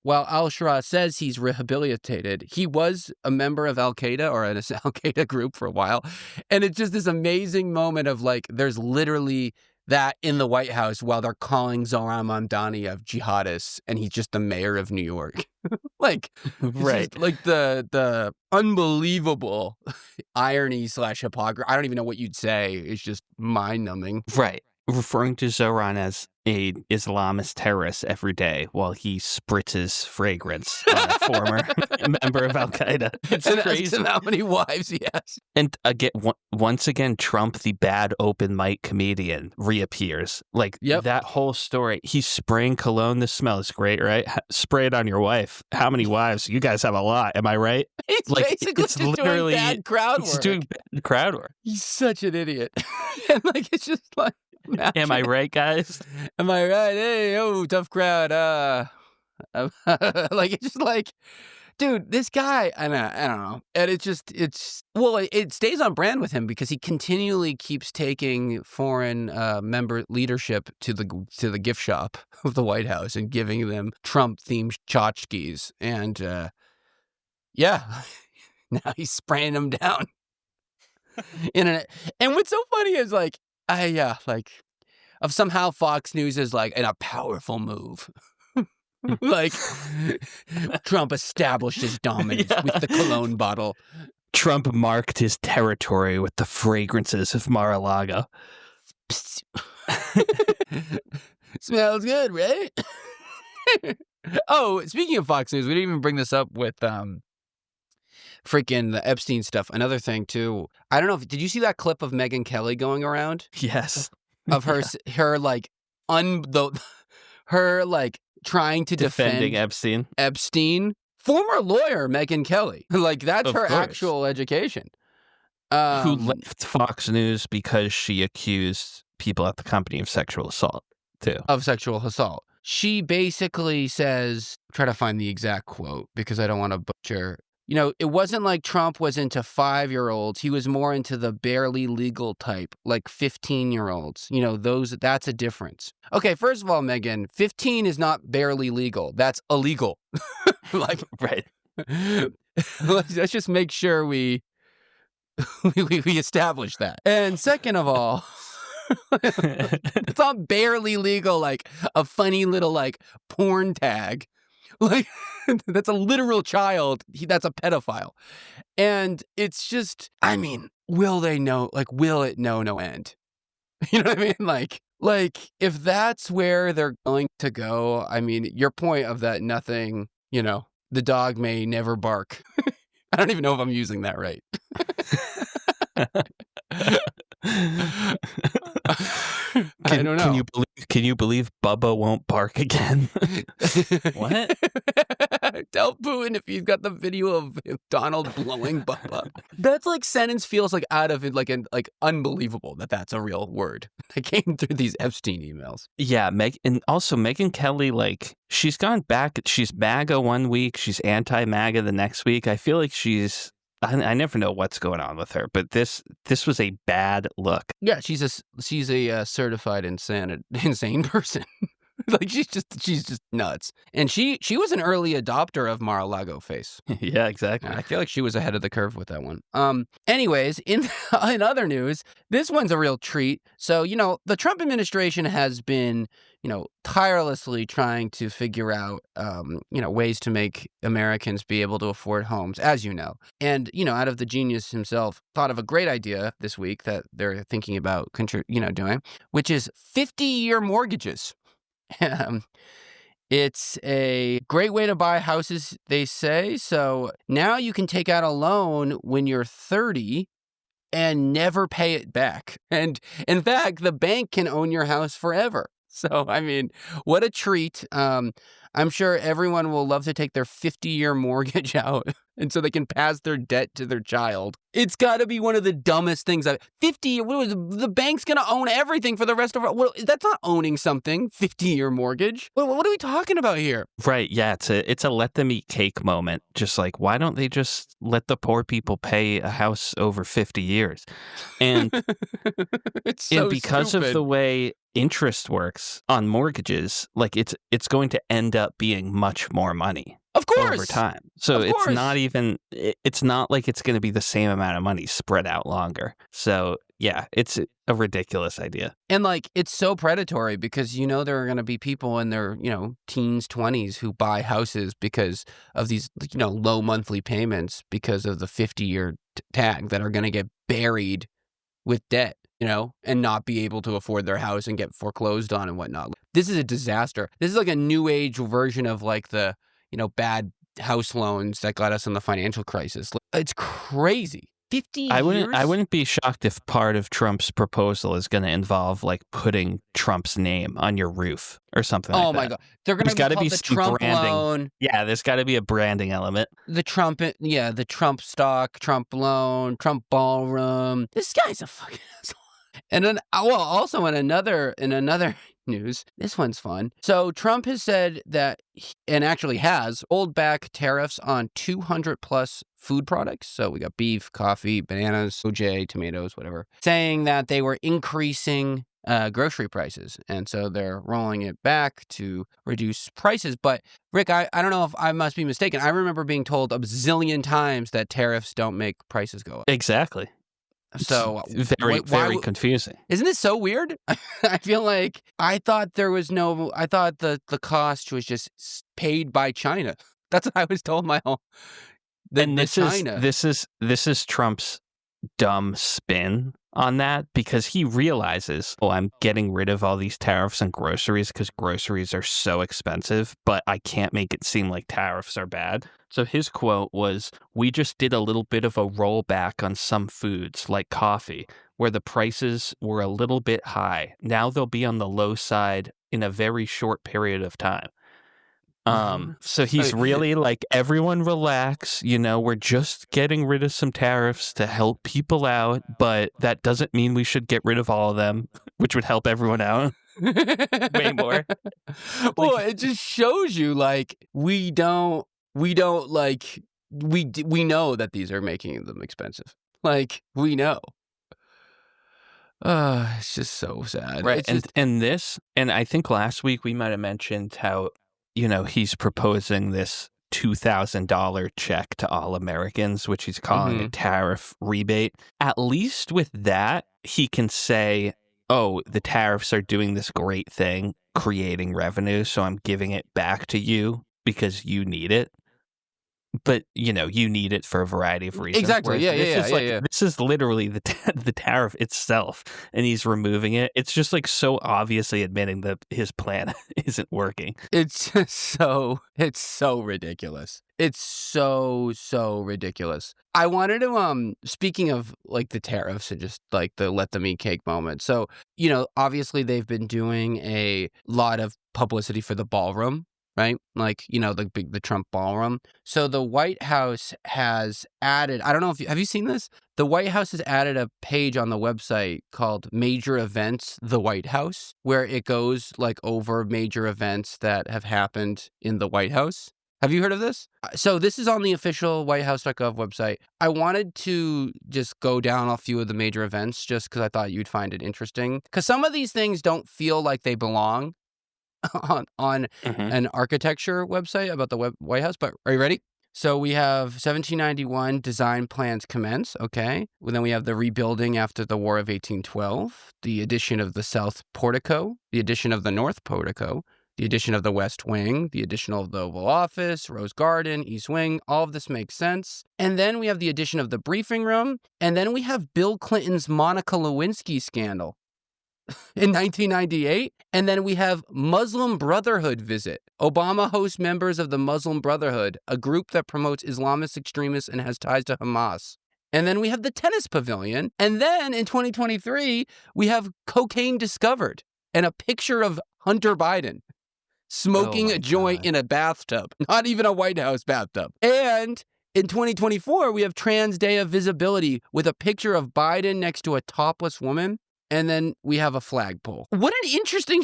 while al-Shara says he's rehabilitated, he was a member of Al-Qaeda or an Al-Qaeda group for a while. And it's just this amazing moment of like, there's literally that in the White House while they're calling Zohran Mamdani of jihadists, and he's just the mayor of New York. Like, Right. Like the unbelievable irony / hypocrisy. I don't even know what you'd say. It's just mind numbing. Right. Referring to Zoran as a Islamist terrorist every day while he spritzes fragrance on a former member of Al-Qaeda. It's crazy. How many wives he has. And again, once again, Trump, the bad open mic comedian, reappears. Like, that whole story. He's spraying cologne. This smells great, right? Spray it on your wife. How many wives? You guys have a lot. Am I right? He's like, basically it's just literally doing bad crowd work. He's doing bad crowd work. He's such an idiot. And like, it's just like, am I right, guys? Am I right? Hey, tough crowd. Like, it's just like, dude, this guy, I don't know. And it stays on brand with him because he continually keeps taking foreign member leadership to the gift shop of the White House and giving them Trump-themed tchotchkes. And, now he's spraying them down. And what's so funny is like, of somehow Fox News is like in a powerful move. Like Trump established his dominance with the cologne bottle. Trump marked his territory with the fragrances of Mar-a-Lago. Smells good, right? Oh, speaking of Fox News, we didn't even bring this up with freaking the Epstein stuff. Another thing too. I don't know did you see that clip of Megyn Kelly going around? Yes. Of her her like trying to defending defend Epstein. Former lawyer Megyn Kelly. Like, that's her actual education. Who left Fox News because she accused people at the company of sexual assault, too. Of sexual assault. She basically says, try to find the exact quote because I don't want to butcher. It wasn't like Trump was into 5-year-olds. He was more into the barely legal type, like 15-year-olds. That's a difference. Okay, first of all, Megan, 15 is not barely legal. That's illegal. Like, right. Let's just make sure we establish that. And second of all, it's not barely legal, like a funny little like porn tag. Like, that's a literal child. That's a pedophile. And it's just, will they know? Like, will it know no end? You know what I mean? Like, Like, if that's where they're going to go, I mean, your point of that nothing, the dog may never bark. I don't even know if I'm using that right. I don't know. Can you believe Bubba won't bark again? What? Tell Putin if he's got the video of Donald blowing Bubba. That sentence feels out of it, unbelievable that that's a real word that came through these Epstein emails. Yeah, and also Megyn Kelly, she's gone back. She's MAGA one week, she's anti-MAGA the next week. I feel like I never know what's going on with her, but this was a bad look. Yeah, she's a certified insane person. she's just nuts. And she was an early adopter of Mar-a-Lago face. Yeah, exactly. I feel like she was ahead of the curve with that one. Anyways, in other news, this one's a real treat. So, the Trump administration has been, tirelessly trying to figure out, ways to make Americans be able to afford homes, as you know. And, out of the genius himself, thought of a great idea this week that they're thinking about, doing, which is 50-year mortgages. It's a great way to buy houses, they say. So now you can take out a loan when you're 30 and never pay it back. And in fact, the bank can own your house forever. So, I mean, what a treat. I'm sure everyone will love to take their 50-year mortgage out and so they can pass their debt to their child. It's got to be one of the dumbest things. 50, the bank's going to own everything for the rest of our... Well, that's not owning something, 50-year mortgage. What are we talking about here? Right, yeah, it's a let them eat cake moment. Just why don't they just let the poor people pay a house over 50 years? And, it's so because stupid. of the way interest works on mortgages, it's going to end up being much more money. Of course. Over time. So it's not even, it's not like it's going to be the same amount of money spread out longer. So yeah, it's a ridiculous idea. And it's so predatory because, there are going to be people in their, teens, 20s who buy houses because of these, low monthly payments because of the 50-year tag that are going to get buried with debt, and not be able to afford their house and get foreclosed on and whatnot. This is a disaster. This is a new age version of the bad house loans that got us in the financial crisis. It's crazy. 50 years? I wouldn't be shocked if part of Trump's proposal is going to involve putting Trump's name on your roof or something like that. Oh my God. They're going to be the Trump branding. loan. Yeah, there's got to be a branding element. The Trump stock, Trump loan, Trump ballroom. This guy's a fucking asshole. And then, also in another news, this one's fun. So Trump has said that, and actually has, rolled back tariffs on 200 plus food products. So we got beef, coffee, bananas, OJ, tomatoes, whatever, saying that they were increasing grocery prices. And so they're rolling it back to reduce prices. But Rick, I don't know if I must be mistaken. I remember being told a zillion times that tariffs don't make prices go up. Exactly. So very confusing. Isn't this so weird? I feel like I thought the cost was just paid by China. That's what I was told this is Trump's dumb spin on that because he realizes, I'm getting rid of all these tariffs on groceries because groceries are so expensive, but I can't make it seem like tariffs are bad. So his quote was, "We just did a little bit of a rollback on some foods like coffee where the prices were a little bit high. Now they'll be on the low side in a very short period of time." So he's really everyone relax, we're just getting rid of some tariffs to help people out, but that doesn't mean we should get rid of all of them, which would help everyone out way more. Well, it just shows you we know that these are making them expensive. We know. It's just so sad. Right. And I think last week we might have mentioned how he's proposing this $2,000 check to all Americans, which he's calling a tariff rebate. At least with that, he can say, the tariffs are doing this great thing, creating revenue, so I'm giving it back to you because you need it. but you need it for a variety of reasons. Exactly. Whereas Yeah, this yeah, is yeah, yeah, yeah. this is literally the tariff itself, and he's removing it. It's just like so obviously admitting that his plan isn't working. It's just it's so ridiculous. It's so ridiculous. I wanted to speaking of like the tariffs and just like the let them eat cake moment. So, obviously they've been doing a lot of publicity for the ballroom, right? Like, the Trump ballroom. So the White House has added, I don't know if have you seen this? The White House has added a page on the website called Major Events, the White House, where it goes like over major events that have happened in the White House. Have you heard of this? So this is on the official whitehouse.gov website. I wanted to just go down a few of the major events just because I thought you'd find it interesting. Because some of these things don't feel like they belong on Mhm. an architecture website about the White House. But are you ready? So we have 1791 design plans commence, okay? Well, then we have the rebuilding after the War of 1812, the addition of the South Portico, the addition of the North Portico, the addition of the West Wing, the addition of the Oval Office, Rose Garden, East Wing. All of this makes sense. And then we have the addition of the briefing room. And then we have Bill Clinton's Monica Lewinsky scandal in 1998. And then we have Muslim Brotherhood visit. Obama hosts members of the Muslim Brotherhood, a group that promotes Islamist extremists and has ties to Hamas. And then we have the tennis pavilion. And then in 2023, we have cocaine discovered and a picture of Hunter Biden Oh smoking a my joint god. in a bathtub, not even a White House bathtub. And in 2024, we have Trans Day of Visibility with a picture of Biden next to a topless woman. And then we have a flagpole. What an interesting.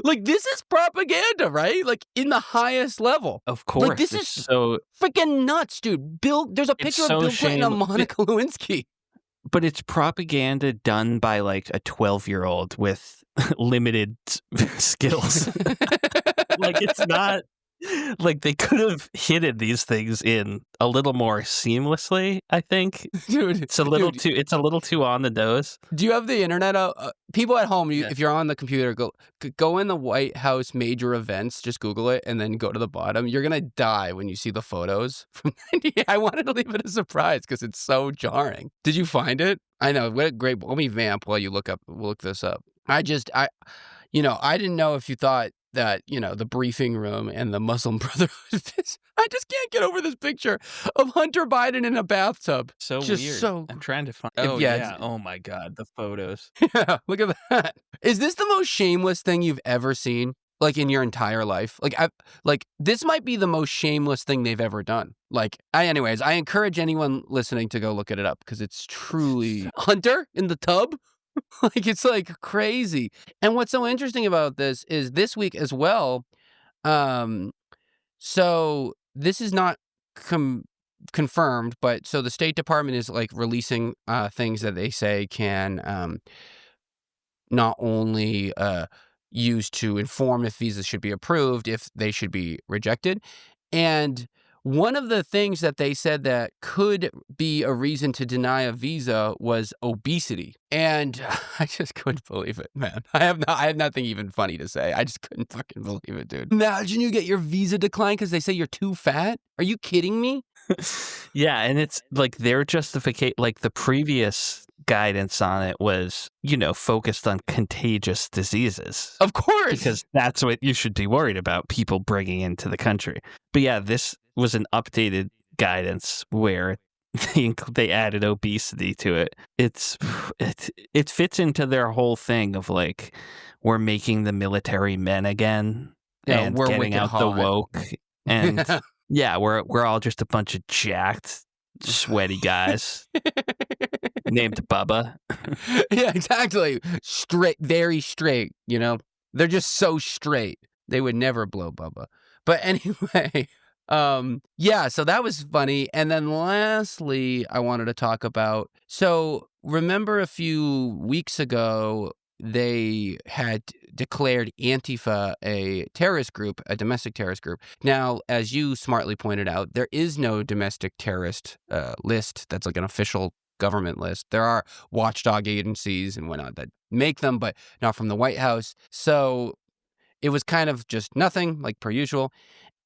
Like, this is propaganda, right? Like, in the highest level. Of Like, course, this it's is so freaking nuts, dude. There's a it's picture of so Bill Clinton and shame Monica Lewinsky. but it's propaganda done by like a 12-year-old with limited skills. Like it's not like they could have hidden these things in a little more seamlessly, I think. Dude, dude, It's a little too on the nose. do you have the internet out? People at home, Yeah. if you're on the computer, go in the White House major events, just Google it, and then go to the bottom. You're gonna die when you see the photos from 98. I wanted to leave it a surprise because it's so jarring. Did you find it? I know. What a great. Let me vamp while you look this up. I didn't know if you thought that, the briefing room and the Muslim Brotherhood. I just can't get over this picture of Hunter Biden in a bathtub. So Just weird. so. I'm trying to find If, Oh yeah, yeah. Oh my god, the photos. yeah, look at that. Is this the most shameless thing you've ever seen? Like in your entire life? Like this might be the most shameless thing they've ever done. Anyways, I encourage anyone listening to go look it up because it's truly Hunter in the tub. Like it's like crazy. And what's so interesting about this is this week as well. Um, so this is not confirmed, but so the State Department is like releasing things that they say can not only used to inform if visas should be approved, if they should be rejected. And one of the things that they said that could be a reason to deny a visa was obesity. And I just couldn't believe it, man. I have nothing even funny to say. I just couldn't fucking believe it, dude. Imagine you get your visa declined because they say you're too fat. Are you kidding me? Yeah, and it's like their justification, like the previous guidance on it was, focused on contagious diseases Of course. because that's what you should be worried about, people bringing into the country. But yeah, this was an updated guidance where they added obesity to it. It fits into their whole thing of like, we're making the military men again and we're getting wicked out the hot. woke and yeah, we're all just a bunch of jacked, sweaty guys named Bubba. Yeah, exactly. Straight, very straight, They're just so straight. They would never blow Bubba. But anyway, yeah, so that was funny. And then lastly, I wanted to talk about, so remember a few weeks ago, they had declared Antifa a terrorist group, a domestic terrorist group. Now, as you smartly pointed out, there is no domestic terrorist list that's like an official government list. There are watchdog agencies and whatnot that make them, but not from the White House. So it was kind of just nothing, like per usual.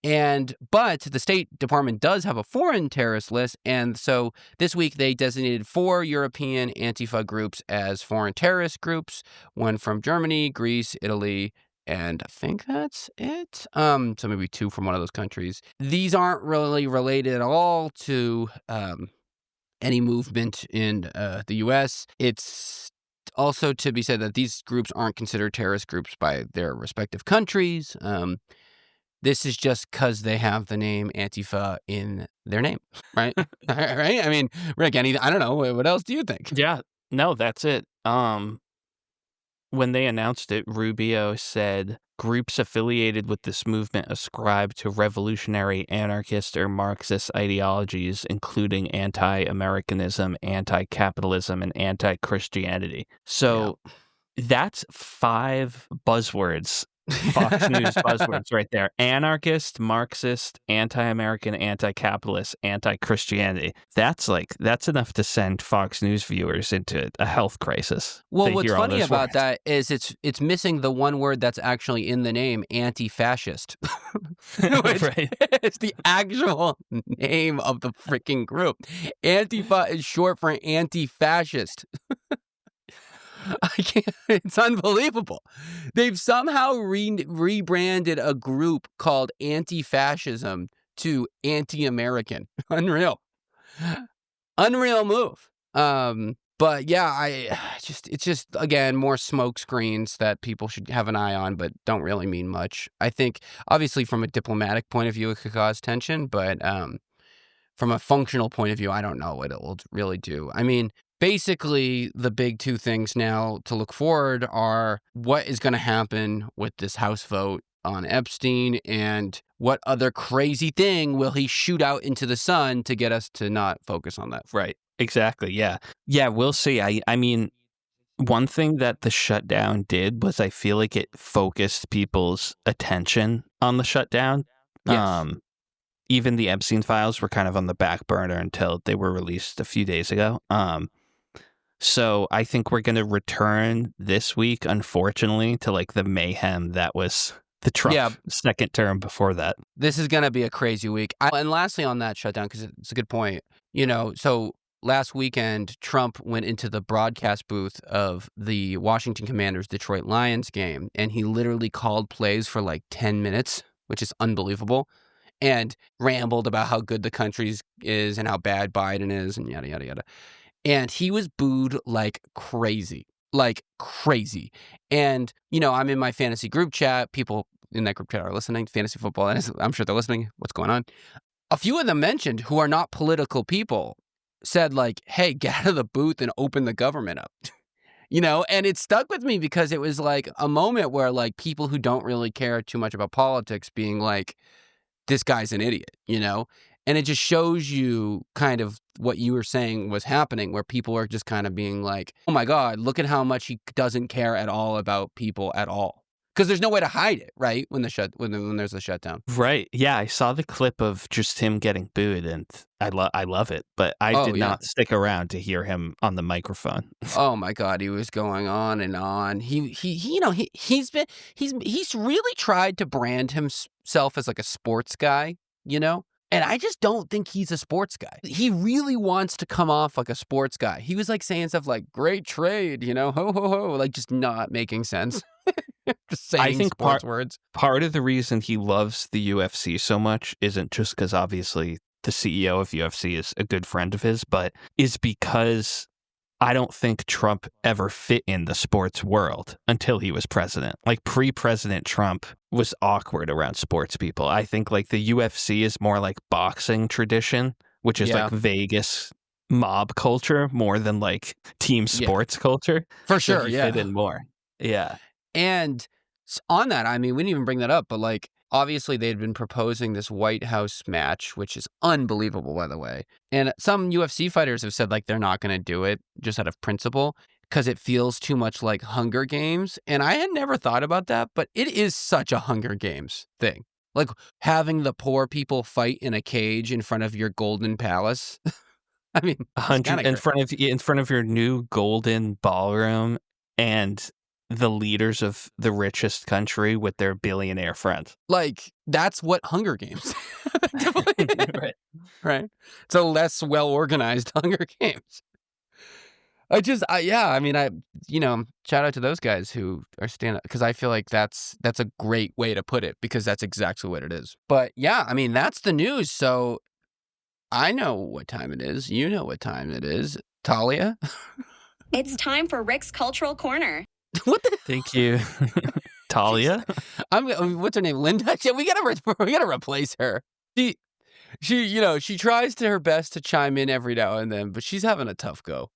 But the State Department does have a foreign terrorist list, and so this week they designated 4 European Antifa groups as foreign terrorist groups, one from Germany, Greece, Italy, and I think that's it. So maybe 2 from one of those countries. These aren't really related at all to any movement in the U.S. It's also to be said that these groups aren't considered terrorist groups by their respective countries. This is just because they have the name Antifa in their name, right? Right? I mean, Rick, I don't know. What else do you think? Yeah, no, that's it. When they announced it, Rubio said groups affiliated with this movement ascribe to revolutionary anarchist or Marxist ideologies, including anti-Americanism, anti-capitalism, and anti-Christianity. So that's 5 buzzwords, Fox News buzzwords right there. Anarchist, Marxist, anti-American, anti-capitalist, anti-Christianity. That's enough to send Fox News viewers into a health crisis. Well, They what's hear all funny those about words. that is it's missing the one word that's actually in the name, anti-fascist, which Right. is the actual name of the freaking group. Antifa is short for anti-fascist. I can't. It's unbelievable. They've somehow rebranded a group called anti-fascism to anti-American. Unreal. Unreal move. But yeah, it's just again more smoke screens that people should have an eye on, but don't really mean much. I think obviously from a diplomatic point of view, it could cause tension, but from a functional point of view, I don't know what it will really do. I mean, basically, the big 2 things now to look forward are what is going to happen with this House vote on Epstein, and what other crazy thing will he shoot out into the sun to get us to not focus on that. Right. Exactly. Yeah. Yeah, we'll see. I mean, one thing that the shutdown did was I feel like it focused people's attention on the shutdown. Yes. Even the Epstein files were kind of on the back burner until they were released a few days ago. So I think we're going to return this week, unfortunately, to like the mayhem that was the Trump second term before that. This is going to be a crazy week. And lastly on that shutdown, because it's a good point, so last weekend, Trump went into the broadcast booth of the Washington Commanders Detroit Lions game, and he literally called plays for like 10 minutes, which is unbelievable, and rambled about how good the country is and how bad Biden is and yada, yada, yada. And he was booed like crazy. And, I'm in my fantasy group chat. People in that group chat are listening to fantasy football. And I'm sure they're listening. What's going on? A few of them mentioned, who are not political people, said like, hey, get out of the booth and open the government up. And it stuck with me because it was like a moment where like people who don't really care too much about politics being like, this guy's an idiot, And it just shows you kind of what you were saying was happening, where people are just kind of being like, oh my God, look at how much he doesn't care at all about people at all. Because there's no way to hide it, right? When there's a shutdown. Right. Yeah, I saw the clip of just him getting booed, and I love it. But I did not stick around to hear him on the microphone. Oh my God, he was going on and on. He's really tried to brand himself as like a sports guy, And I just don't think he's a sports guy. He really wants to come off like a sports guy. He was like saying stuff like "great trade," ho ho ho, like just not making sense. Just saying I think sports words. Part of the reason he loves the UFC so much isn't just because obviously the CEO of UFC is a good friend of his, but is because I don't think Trump ever fit in the sports world until he was president. Like pre-president Trump was awkward around sports people. I think like the UFC is more like boxing tradition, which is like Vegas mob culture more than like team sports culture. For sure, so he fit in more. Yeah. And on that, I mean, we didn't even bring that up, but like, obviously they'd been proposing this White House match, which is unbelievable, by the way. And some UFC fighters have said like they're not going to do it just out of principle because it feels too much like Hunger Games. And I had never thought about that, but it is such a Hunger Games thing. Like having the poor people fight in a cage in front of your golden palace. I mean, in front of your new golden ballroom, and the leaders of the richest country with their billionaire friends. Like, that's what Hunger Games. Right. Right? It's a less well-organized Hunger Games. Shout out to those guys who are standing up, because I feel like that's a great way to put it, because that's exactly what it is. But yeah, I mean, that's the news. So I know what time it is. You know what time it is. Talia? It's time for Rick's Cultural Corner. What the? Thank you. Talia? What's her name? Linda? Yeah, we gotta replace her. She tries to her best to chime in every now and then, but she's having a tough go.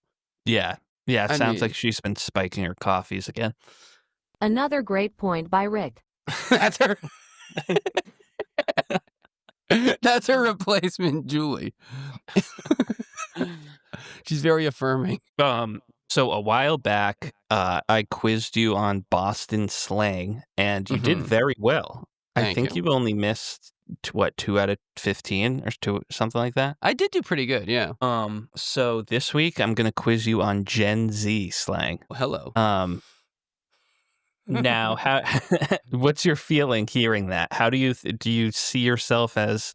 Yeah. Yeah, it I sounds mean- like she's been spiking her coffees again. Another great point by Rick. That's her. That's her replacement, Julie. She's very affirming. So a while back, I quizzed you on Boston slang, and you did Mhm. very well. I Thank think you. you've only missed 2 out of 15 or 2, something like that. I did do pretty good, yeah. So this week I'm gonna quiz you on Gen Z slang. Well, hello. Now, how? What's your feeling hearing that? How do you do you see yourself as,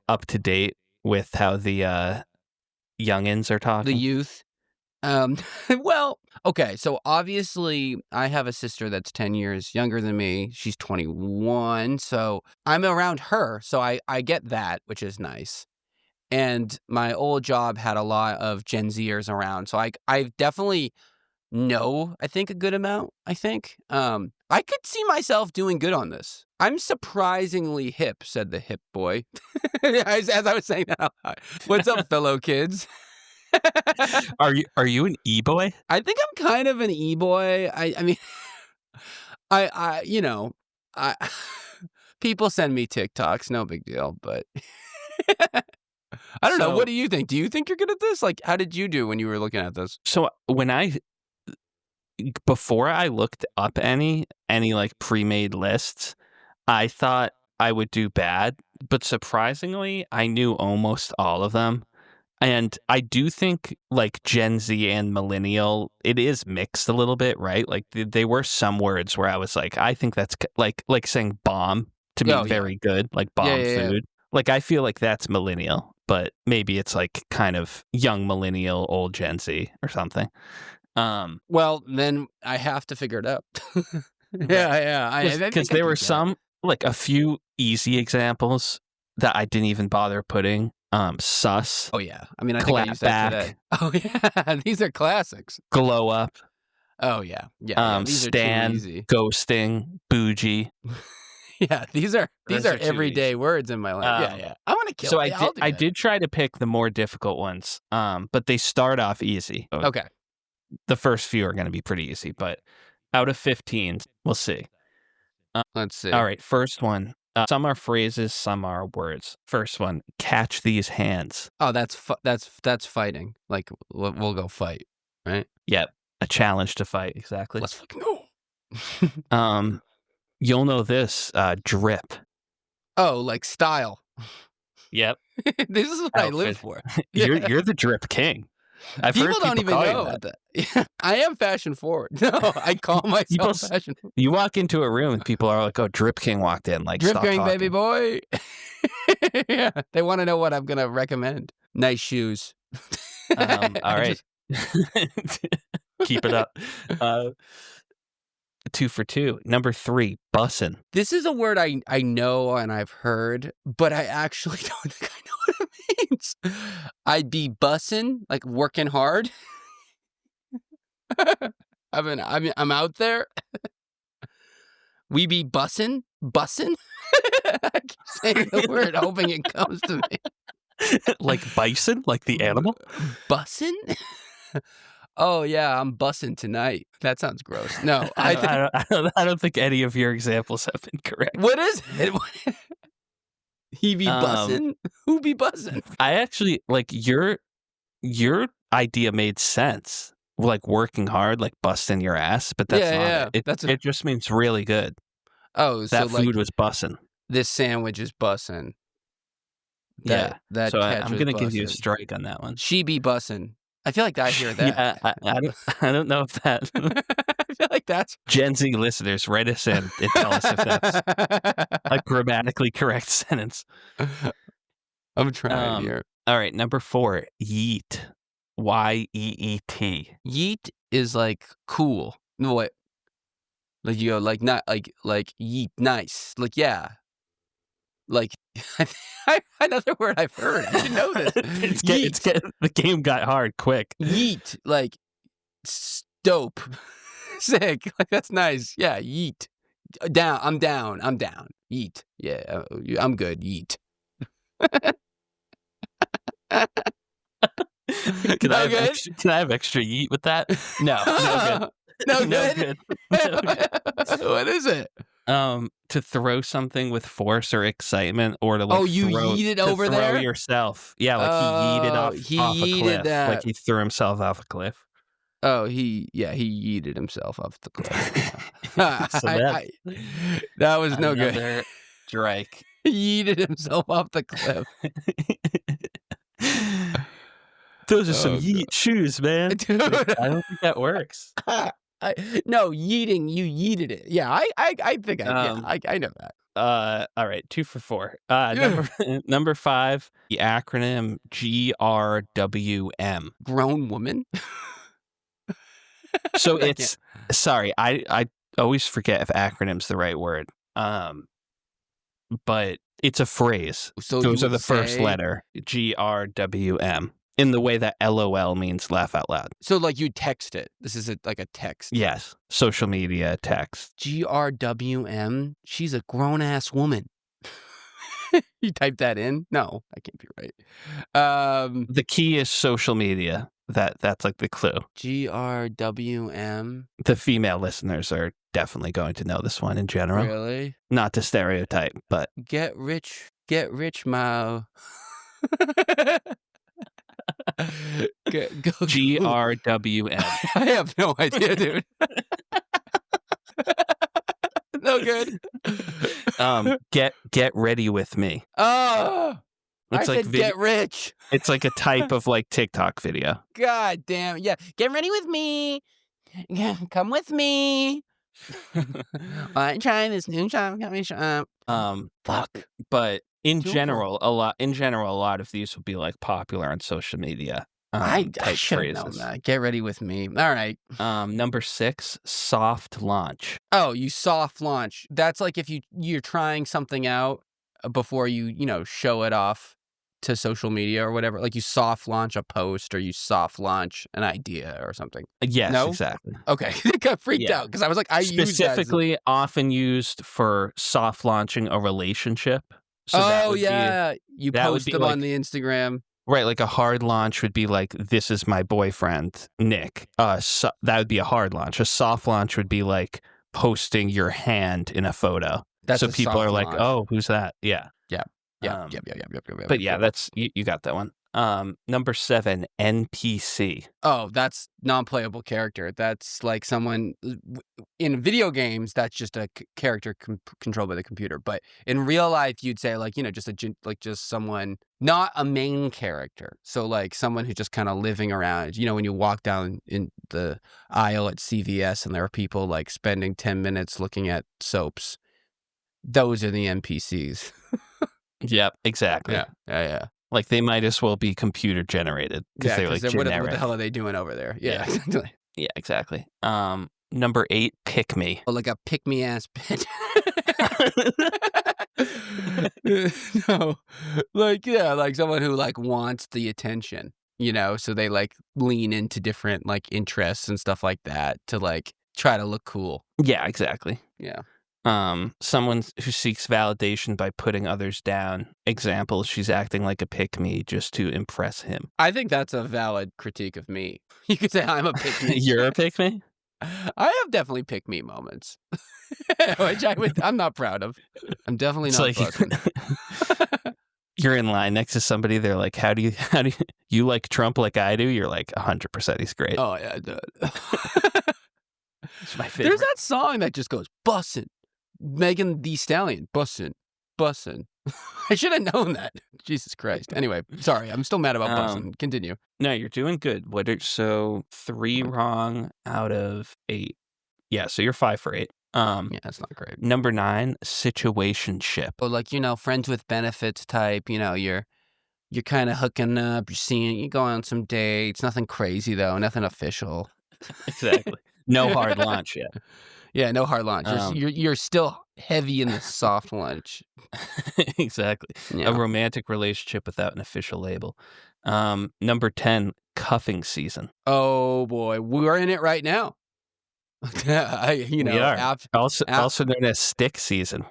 up to date with how the youngins are The talking? youth. Well, okay, so obviously I have a sister that's 10 years younger than me. She's 21, so I'm around her, so I get that, which is nice. And my old job had a lot of Gen Zers around, so I definitely know, I think, a good amount, I think. I could see myself doing good on this. I'm surprisingly hip, said the hip boy. As I was saying that out loud. What's up, fellow kids? Are you an e-boy? I think I'm kind of an e-boy. I mean, I people send me TikToks, no big deal, but I don't know. So- What do you think? Do you think you're good at this? Like, how did you do when you were looking at this? So before I looked up any like pre-made lists, I thought I would do bad, but surprisingly, I knew almost all of them. And I do think like Gen Z and millennial, it is mixed a little bit, right? Like there were some words where I was like, I think that's like saying bomb to me Oh, yeah. very good, like bomb Yeah. food. Like I feel like that's millennial, but maybe it's like kind of young millennial, old Gen Z or something. Well, then I have to figure it out. Yeah. I think Because I there can were get it. some, like a few easy examples that I didn't even bother putting. Sus, Oh yeah. I mean, I think I used that today. Oh yeah. These are classics. glow up, Oh yeah. Yeah. These are stan, too easy. ghosting, bougie. Yeah. These are Those are too everyday words in my life. Um, Yeah. I'm gonna kill. So it. I'll do I that. did try to pick the more difficult ones, but they start off easy. Okay. The first few are going to be pretty easy, but out of 15, we'll see. Let's see. All right, first one. Some are phrases, some are words. First one, catch these hands. Oh, that's fighting. Like we'll go fight, right? Yep, a challenge to fight, exactly. Let's fucking go. You'll know this, drip. Oh, like style. Yep. This is what I live Outfit. for. You're the drip king. I've People heard don't even call you know that. that. I am fashion forward. No, I call myself People fashion forward. You walk into a room and people are like, "Oh, Drip King walked in." Like, Drip stop King, talking. baby boy. Yeah, they want to know what I'm gonna recommend. Nice shoes. All right, keep it up. 2 for 2. Number 3, bussin'. This is a word I know and I've heard, but I actually don't think I know what it means. I'd be bussin', like working hard. I'm out there. We be bussin'. I keep saying the word, hoping it comes to me. Like bison, like the animal. Bussin'? Oh yeah, I'm bussin' tonight. That sounds gross. No, I don't think any of your examples have been correct. What is it? He be bussin'? Who be bussin'? I actually like your idea made sense. Like working hard, like busting your ass, but that's not it. It just means really good. Oh, That so food like was bussin'. this sandwich is bussin'. Yeah. That So catch I'm was gonna give you a bussin'. strike on that one. She be bussin'. I feel like I hear that. Yeah, I don't know if that. I feel like that's Gen Z listeners, write us in and tell us if that's a grammatically correct sentence. I'm trying here. All right, number 4, yeet. Y-E-E-T. Yeet is like cool. No, wait. Like you go like not like yeet, nice. Like yeah. Like another word I've heard. I should know this. The game got hard quick. Yeet, like dope, sick. Like that's nice. Yeah, yeet. Down. I'm down. Yeet. Yeah, I'm good. Yeet. Can I have extra yeet with that? No, no good. No No good. good. What is it? To throw something with force or excitement, or to like you yeeted over throw there yourself. Yeah, like he yeeted off a cliff. that. Like he threw himself off a cliff. Oh, he yeeted himself off the cliff. So that was no good. Drake. He yeeted himself off the cliff. Those are some yeet shoes, man. Dude. I don't think that works. No, yeeting. You yeeted it. Yeah, I think I know that. All right, 2 for 4. Number 5, the acronym GRWM. Grown woman. So it's sorry, I always forget if acronym's the right word. But it's a phrase. So those are the first letter, GRWM, in the way that LOL means laugh out loud. So like you text it. This is like a text. Yes, social media text. GRWM. She's a grown ass woman. You type that in? No, that can't be right. The key is social media. That's like the clue. GRWM. The female listeners are definitely going to know this one in general. Really? Not to stereotype, but get rich, Mo. GRWM. I have no idea, dude. No good. Get ready with me. Oh, it's I said get rich. It's like a type of like TikTok video. God damn. Yeah. Get ready with me. Come with me. I'm trying this new job. Got me shop. Fuck. But in general, a lot of these will be like popular on social media. I should have known that. Get ready with me. All right. Number 6, soft launch. Oh, you soft launch. That's like if you're trying something out before you show it off to social media or whatever. Like you soft launch a post or you soft launch an idea or something. Yes, no? Exactly. Okay. I got freaked out because I was like, specifically often used for soft launching a relationship. So you post them on the Instagram. Right, like a hard launch would be like, this is my boyfriend, Nick. So that would be a hard launch. A soft launch would be like posting your hand in a photo. That's so people are like, oh, who's that? Yeah. Yep. But yeah, that's you got that one. Number 7, NPC. Oh, that's non-playable character. That's like someone in video games. That's just a character controlled by the computer. But in real life, you'd say like just someone, not a main character. So like someone who's just kind of living around. When you walk down in the aisle at CVS and there are people like spending 10 minutes looking at soaps. Those are the NPCs. Yep, exactly. Yeah. Like they might as well be computer generated because they're like generic. What the hell are they doing over there? Yeah, exactly. Yeah, exactly. Number 8, pick me. Oh, like a pick me ass bitch. No, like someone who like wants the attention. So they like lean into different like interests and stuff like that to like try to look cool. Yeah, exactly. Yeah. Someone who seeks validation by putting others down. Example, she's acting like a pick-me just to impress him. I think that's a valid critique of me. You could say I'm a pick-me. You're a pick-me? I have definitely pick-me moments, which I'm not proud of. I'm definitely not buzzing. You're in line next to somebody. They're like, how do you like Trump like I do? You're like, 100% he's great. Oh, yeah, dude. It's my favorite. There's that song that just goes, bussin'. Megan Thee Stallion, bussin'. I should have known that. Jesus Christ. Anyway, sorry. I'm still mad about bussin'. Continue. No, you're doing good. 3 wrong out of 8. Yeah, so you're 5 for 8. Yeah, that's not great. Number 9, situationship. But like, friends with benefits type, you're kind of hooking up, you go on some dates, nothing crazy though, nothing official. Exactly. No hard launch yet. Yeah, no hard launch. Um, You're still heavy in the soft lunch. Exactly. Yeah. A romantic relationship without an official label. Number 10, cuffing season. Oh boy, we're in it right now. We are. Also known as stick season.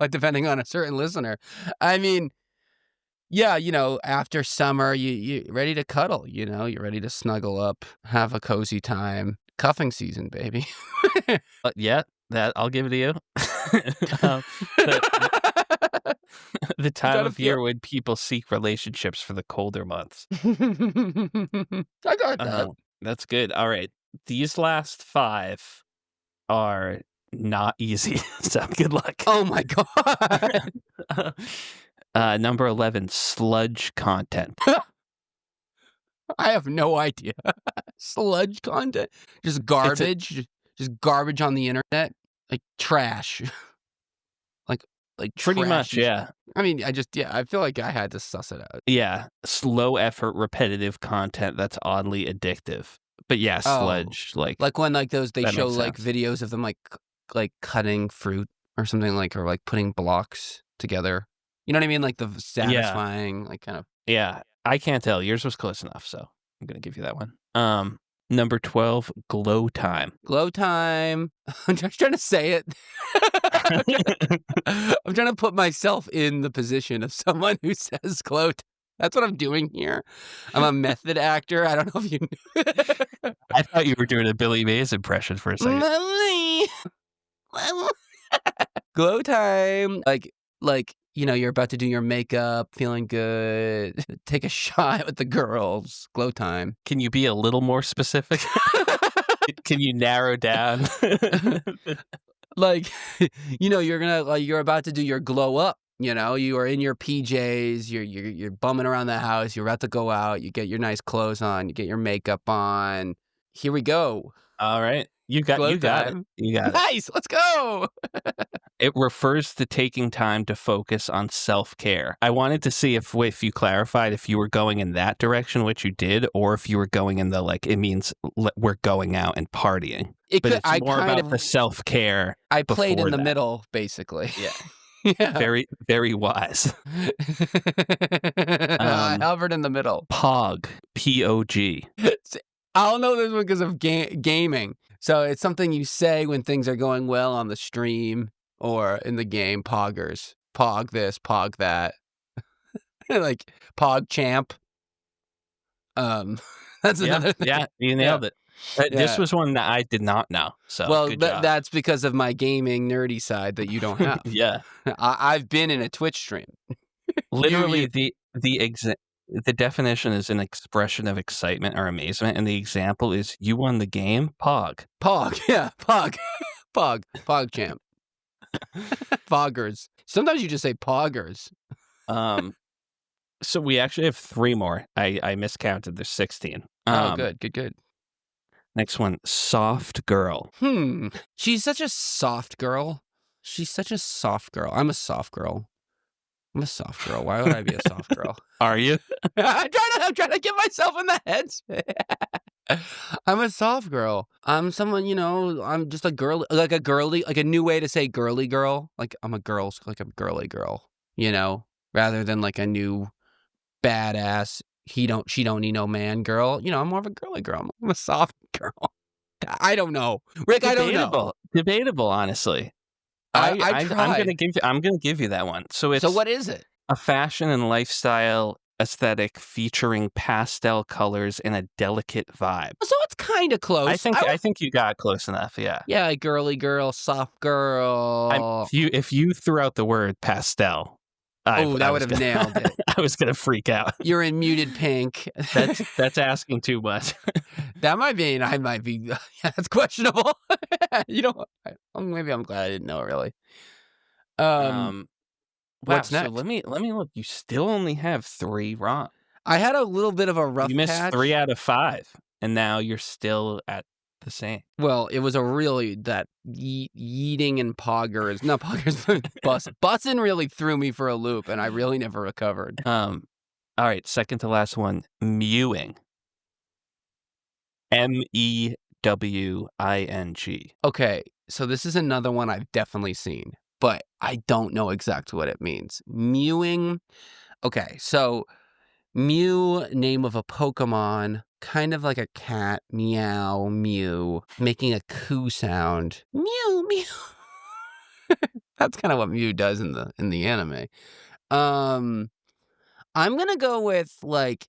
Depending on a certain listener. I mean, yeah, after summer, you ready to cuddle, you're ready to snuggle up, have a cozy time. Cuffing season, baby. Yeah, that I'll give it to you. The time of year when people seek relationships for the colder months. I got that. That's good. All right. These last 5 are not easy. So good luck. Oh my God. Number 11, sludge content. I have no idea. Sludge content? Just garbage? Just garbage on the internet? Like trash. like Pretty much, yeah. I mean, I feel like I had to suss it out. Yeah. Slow effort, repetitive content that's oddly addictive. But yeah, sludge. Like when they show like videos of them like cutting fruit or something or like putting blocks together. You know what I mean? Like the satisfying, like kind of. Yeah. I can't tell. Yours was close enough, so I'm going to give you that one. Number 12, glow time. Glow time. I'm just trying to say it. I'm trying to put myself in the position of someone who says glow time. That's what I'm doing here. I'm a method actor. I don't know if you knew. I thought you were doing a Billy Mays impression for a second. Glow time. Like, you're about to do your makeup, feeling good, take a shot with the girls. Glow time. Can you be a little more specific? Can you narrow down? Like, you're about to do your glow up. You are in your PJs. You're bumming around the house. You're about to go out. You get your nice clothes on. You get your makeup on. Here we go. All right. You got it. Nice. Let's go. It refers to taking time to focus on self-care. I wanted to see if you clarified if you were going in that direction, which you did, or if you were going in the it means we're going out and partying. It's more about the self-care. I played in the middle, basically. Yeah. Yeah. Very, very wise. I hovered in the middle. POG. P-O-G. I'll know this one because of gaming. So it's something you say when things are going well on the stream or in the game. Poggers. Pog this, pog that. Like pog champ. That's another thing. Yeah, you nailed it. This was one that I did not know. So good job. That's because of my gaming nerdy side that you don't have. Yeah. I've been in a Twitch stream. Literally, the definition is an expression of excitement or amazement, and the example is you won the game, Pog. Pog, yeah, Pog. Pog champ. Poggers. Sometimes you just say poggers. So we actually have 3 more. I miscounted. There's 16. Good. Next one, soft girl. She's such a soft girl. I'm a soft girl. Why would I be a soft girl? Are you? I'm trying to get myself in the headspace. I'm a soft girl. I'm someone, I'm just a girl, like a new way to say girly girl. Like I'm a girl, like a girly girl, rather than like a new badass, she don't need no man girl. I'm more of a girly girl. I'm a soft girl. I don't know. Rick, I don't know. Debatable, honestly. I'm gonna give you that one. So what is it? A fashion and lifestyle aesthetic featuring pastel colors and a delicate vibe. So it's kind of close. I think you got close enough. Yeah. Yeah, girly girl, soft girl. If you threw out the word pastel, that would have nailed it. I was gonna freak out. You're in muted pink. That's asking too much. That might be. I might be. Yeah, that's questionable. Maybe I'm glad I didn't know really. What's next? So let me look. You still only have 3 wrong. I had a little bit of a rough patch. You missed 3 out of 5, and now you're still at the same. Well, it was a really that yeeting and poggers, not poggers, bussin' really threw me for a loop, and I really never recovered. All right, second to last one, mewing. MEWING. Okay, so this is another one I've definitely seen, but I don't know exactly what it means. Mewing. Okay, so Mew, name of a Pokemon, kind of like a cat, meow, mew, making a coo sound. Mew, mew. That's kind of what Mew does in the anime. I'm gonna go with like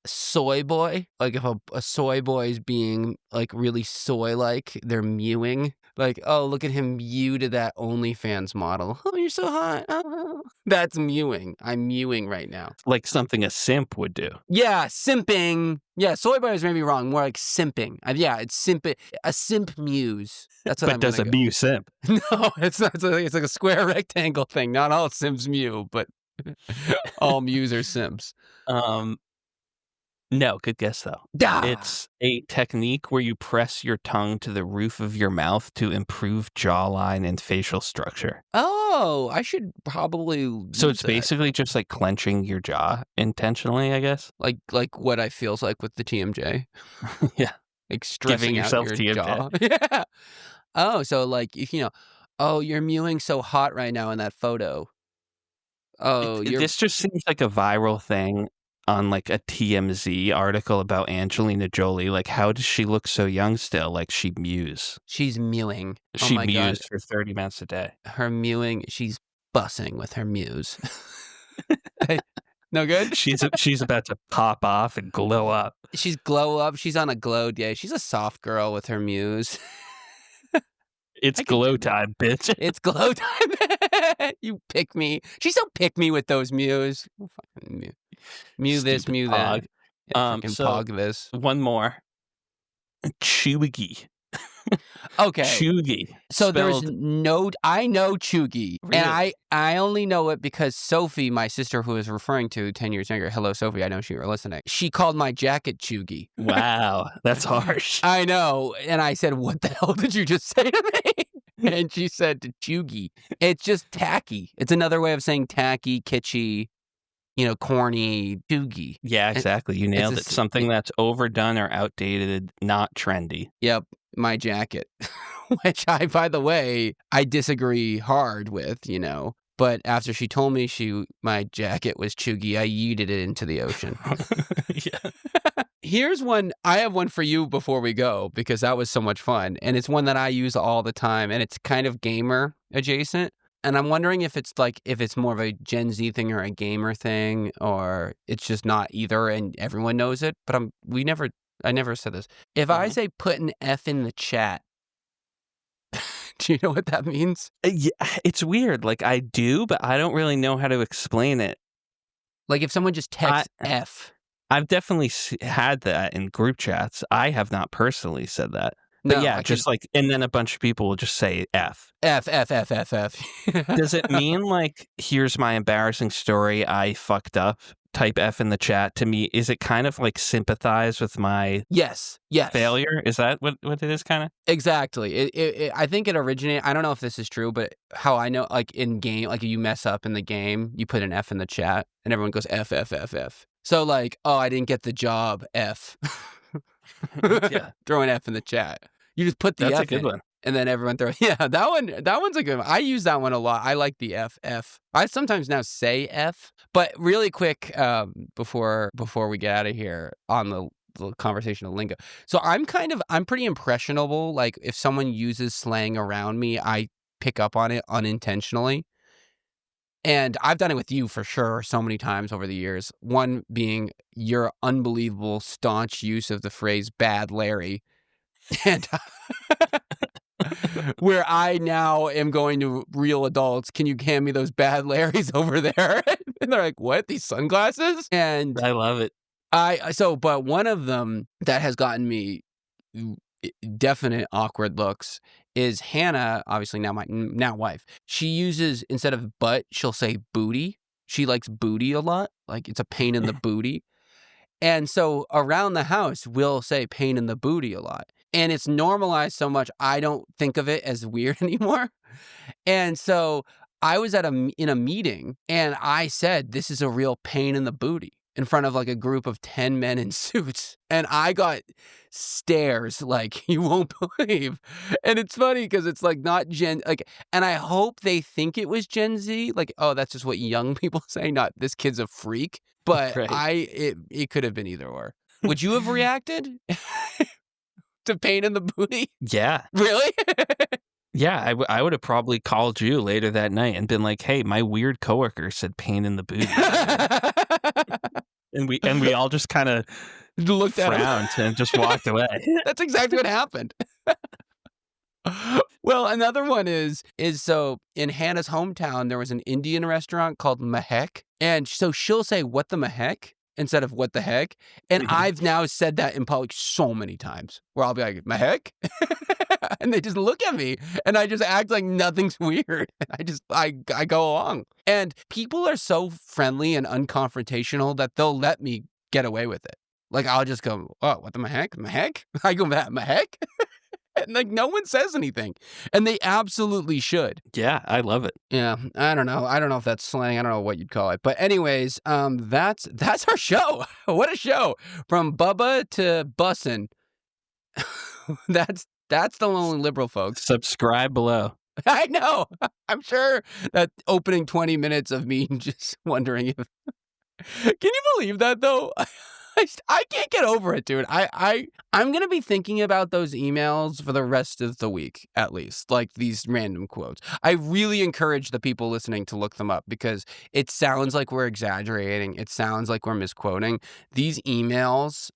soy boy. Like if a soy boy is being like really soy-like, they're mewing. Like, oh, look at him mew to that OnlyFans model. Oh, you're so hot. Oh. That's mewing. I'm mewing right now. Like something a simp would do. Yeah, simping. Yeah, soy boy is maybe wrong. More like simping. Yeah, it's simping. A simp muse. That's what But I'm does gonna a go. mew simp? No, it's not. It's like a square rectangle thing. Not all simps mew, but all mews are simps. No, good guess though. Ah! It's a technique where you press your tongue to the roof of your mouth to improve jawline and facial structure. Oh, I should probably So use it's that. basically just like clenching your jaw intentionally, I guess. like what I feels like with the TMJ. Yeah. Like stressing out yourself your TMJ. jaw. Yeah. Oh, so like if oh, you're mewing so hot right now in that photo. Oh, you're This just seems like a viral thing on like a TMZ article about Angelina Jolie. Like, how does she look so young still? Like she mews. she's mewing. Oh She my God. mews for 30 minutes a day. Her mewing, she's bussing with her mews. No good? She's about to pop off and glow up. She's glow up. She's on a glow day. She's a soft girl with her mews. It's I could glow do that. time, bitch. It's glow time. You pick me. She's so pick me with those mews. Oh, fucking mew. Mew this, Stupid mew pog. that. Yeah, fucking So pog this. one more. Chuggy. Okay. Chuggy. So there's Spelled- no, I know Chugi, Really? and I only know it because Sophie, my sister who is referring to 10 years younger, hello Sophie, I know you were listening. She called my jacket Chugi. Wow, that's harsh. I know, and I said, "What the hell did you just say to me?" And she said, "Chugi." It's just tacky. It's another way of saying tacky, kitschy, corny, Chugi. Yeah, exactly. You nailed it. a- Something that's overdone or outdated, not trendy. Yep, my jacket, which by the way, I disagree hard with, But after she told me my jacket was Chugi, I yeeted it into the ocean. Yeah. Here's one. I have one for you before we go because that was so much fun. And it's one that I use all the time and it's kind of gamer adjacent. And I'm wondering if it's more of a Gen Z thing or a gamer thing or it's just not either and everyone knows it. But I never said this. If I say put an F in the chat, do you know what that means? Yeah, it's weird. Like I do, but I don't really know how to explain it. Like if someone just texts F. I've definitely had that in group chats. I have not personally said that. But No, yeah, just like, and then a bunch of people will just say F. F, F, F, F, F. Does it mean like, here's my embarrassing story, I fucked up, type F in the chat? To me, is it kind of like sympathize with my Yes. failure? Is that what it is kind of? Exactly. I think it originated, I don't know if this is true, but how I know, like in game, like if you mess up in the game, you put an F in the chat and everyone goes F, F, F, F. So like, oh, I didn't get the job, F. Yeah. Throw an F in the chat. You just put the That's F a good in, one. and then everyone throws. Yeah, that one's a good one. I use that one a lot. I like the F. I sometimes now say F, but really quick before we get out of here on the conversational lingo. So I'm pretty impressionable. Like if someone uses slang around me, I pick up on it unintentionally. And I've done it with you for sure so many times over the years. One being your unbelievable staunch use of the phrase bad Larry. And where I now am going to real adults, can you hand me those bad Larrys over there? And they're like, what? These sunglasses? And I love it. but one of them that has gotten me definite awkward looks is Hannah, obviously now my wife. She uses, instead of butt, she'll say booty. She likes booty a lot. Like it's a pain in the booty. And so around the house, we'll say pain in the booty a lot. and it's normalized so much, I don't think of it as weird anymore. And so I was in a meeting, and I said, "This is a real pain in the booty," in front of like a group of 10 men in suits. And I got stares like you won't believe. And it's funny because it's like not and I hope they think it was Gen Z. Like, oh, that's just what young people say, not this kid's a freak. But Right. it could have been either or. Would you have reacted to pain in the booty? Yeah. Really? Yeah, I would have probably called you later that night and been like, "Hey, my weird coworker said pain in the booty." And we all just kind of Looked at him. frowned and just walked away. That's exactly what happened. Well, another one is so in Hannah's hometown, there was an Indian restaurant called Mahek. And so she'll say, "What the Mahek?" instead of "What the heck?" And I've now said that in public so many times where I'll be like, "Mahek?" And they just look at me and I just act like nothing's weird. I go along. And people are so friendly and unconfrontational that they'll let me get away with it. Like, I'll just go, "Oh, what the Mahek? Mahek?" I go, "Mahek?" And like no one says anything. And they absolutely should. Yeah, I love it. Yeah, I don't know. I don't know if that's slang. I don't know what you'd call it. But anyways, that's our show. What a show. From Bubba to Bussin'. That's the Lonely Liberal, folks. Subscribe below. I know. I'm sure that opening 20 minutes of me just wondering if Can you believe that though? I can't get over it, dude. I'm gonna be thinking about those emails for the rest of the week, at least, like these random quotes. I really encourage the people listening to look them up because it sounds like we're exaggerating. It sounds like we're misquoting. These emails,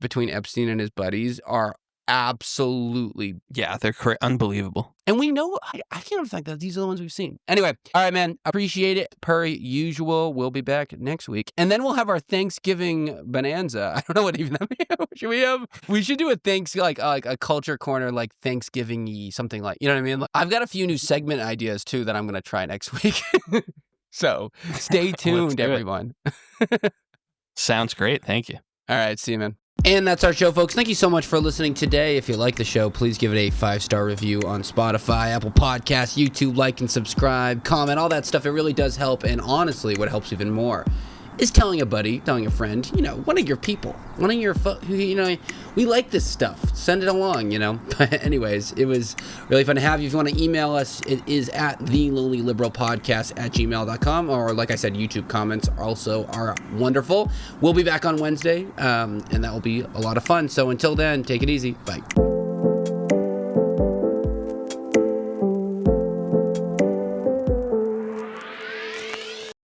between Epstein and his buddies, are absolutely, Yeah, they're unbelievable. and we know, I can't think that these are the ones we've seen. Anyway, all right, man, appreciate it per usual. We'll be back next week. And then we'll have our Thanksgiving bonanza. I don't know what even that means. Should we have? We should do a like a culture corner, like Thanksgiving-y, something like, you know what I mean? I've got a few new segment ideas too that I'm going to try next week. So stay tuned, everyone. Sounds great. Thank you. All right, see you, man. And that's our show, folks. Thank you so much for listening today. If you like the show, please give it a 5-star review on Spotify, Apple Podcasts, YouTube, like and subscribe, comment, all that stuff. It really does help. And honestly, what helps even more is telling a buddy, telling a friend, one of your people, one of your, we like this stuff. Send it along, But anyways, it was really fun to have you. If you want to email us, it is at thelonelyliberalpodcast@gmail.com. Or like I said, YouTube comments also are wonderful. We'll be back on Wednesday, and that will be a lot of fun. So until then, take it easy. Bye.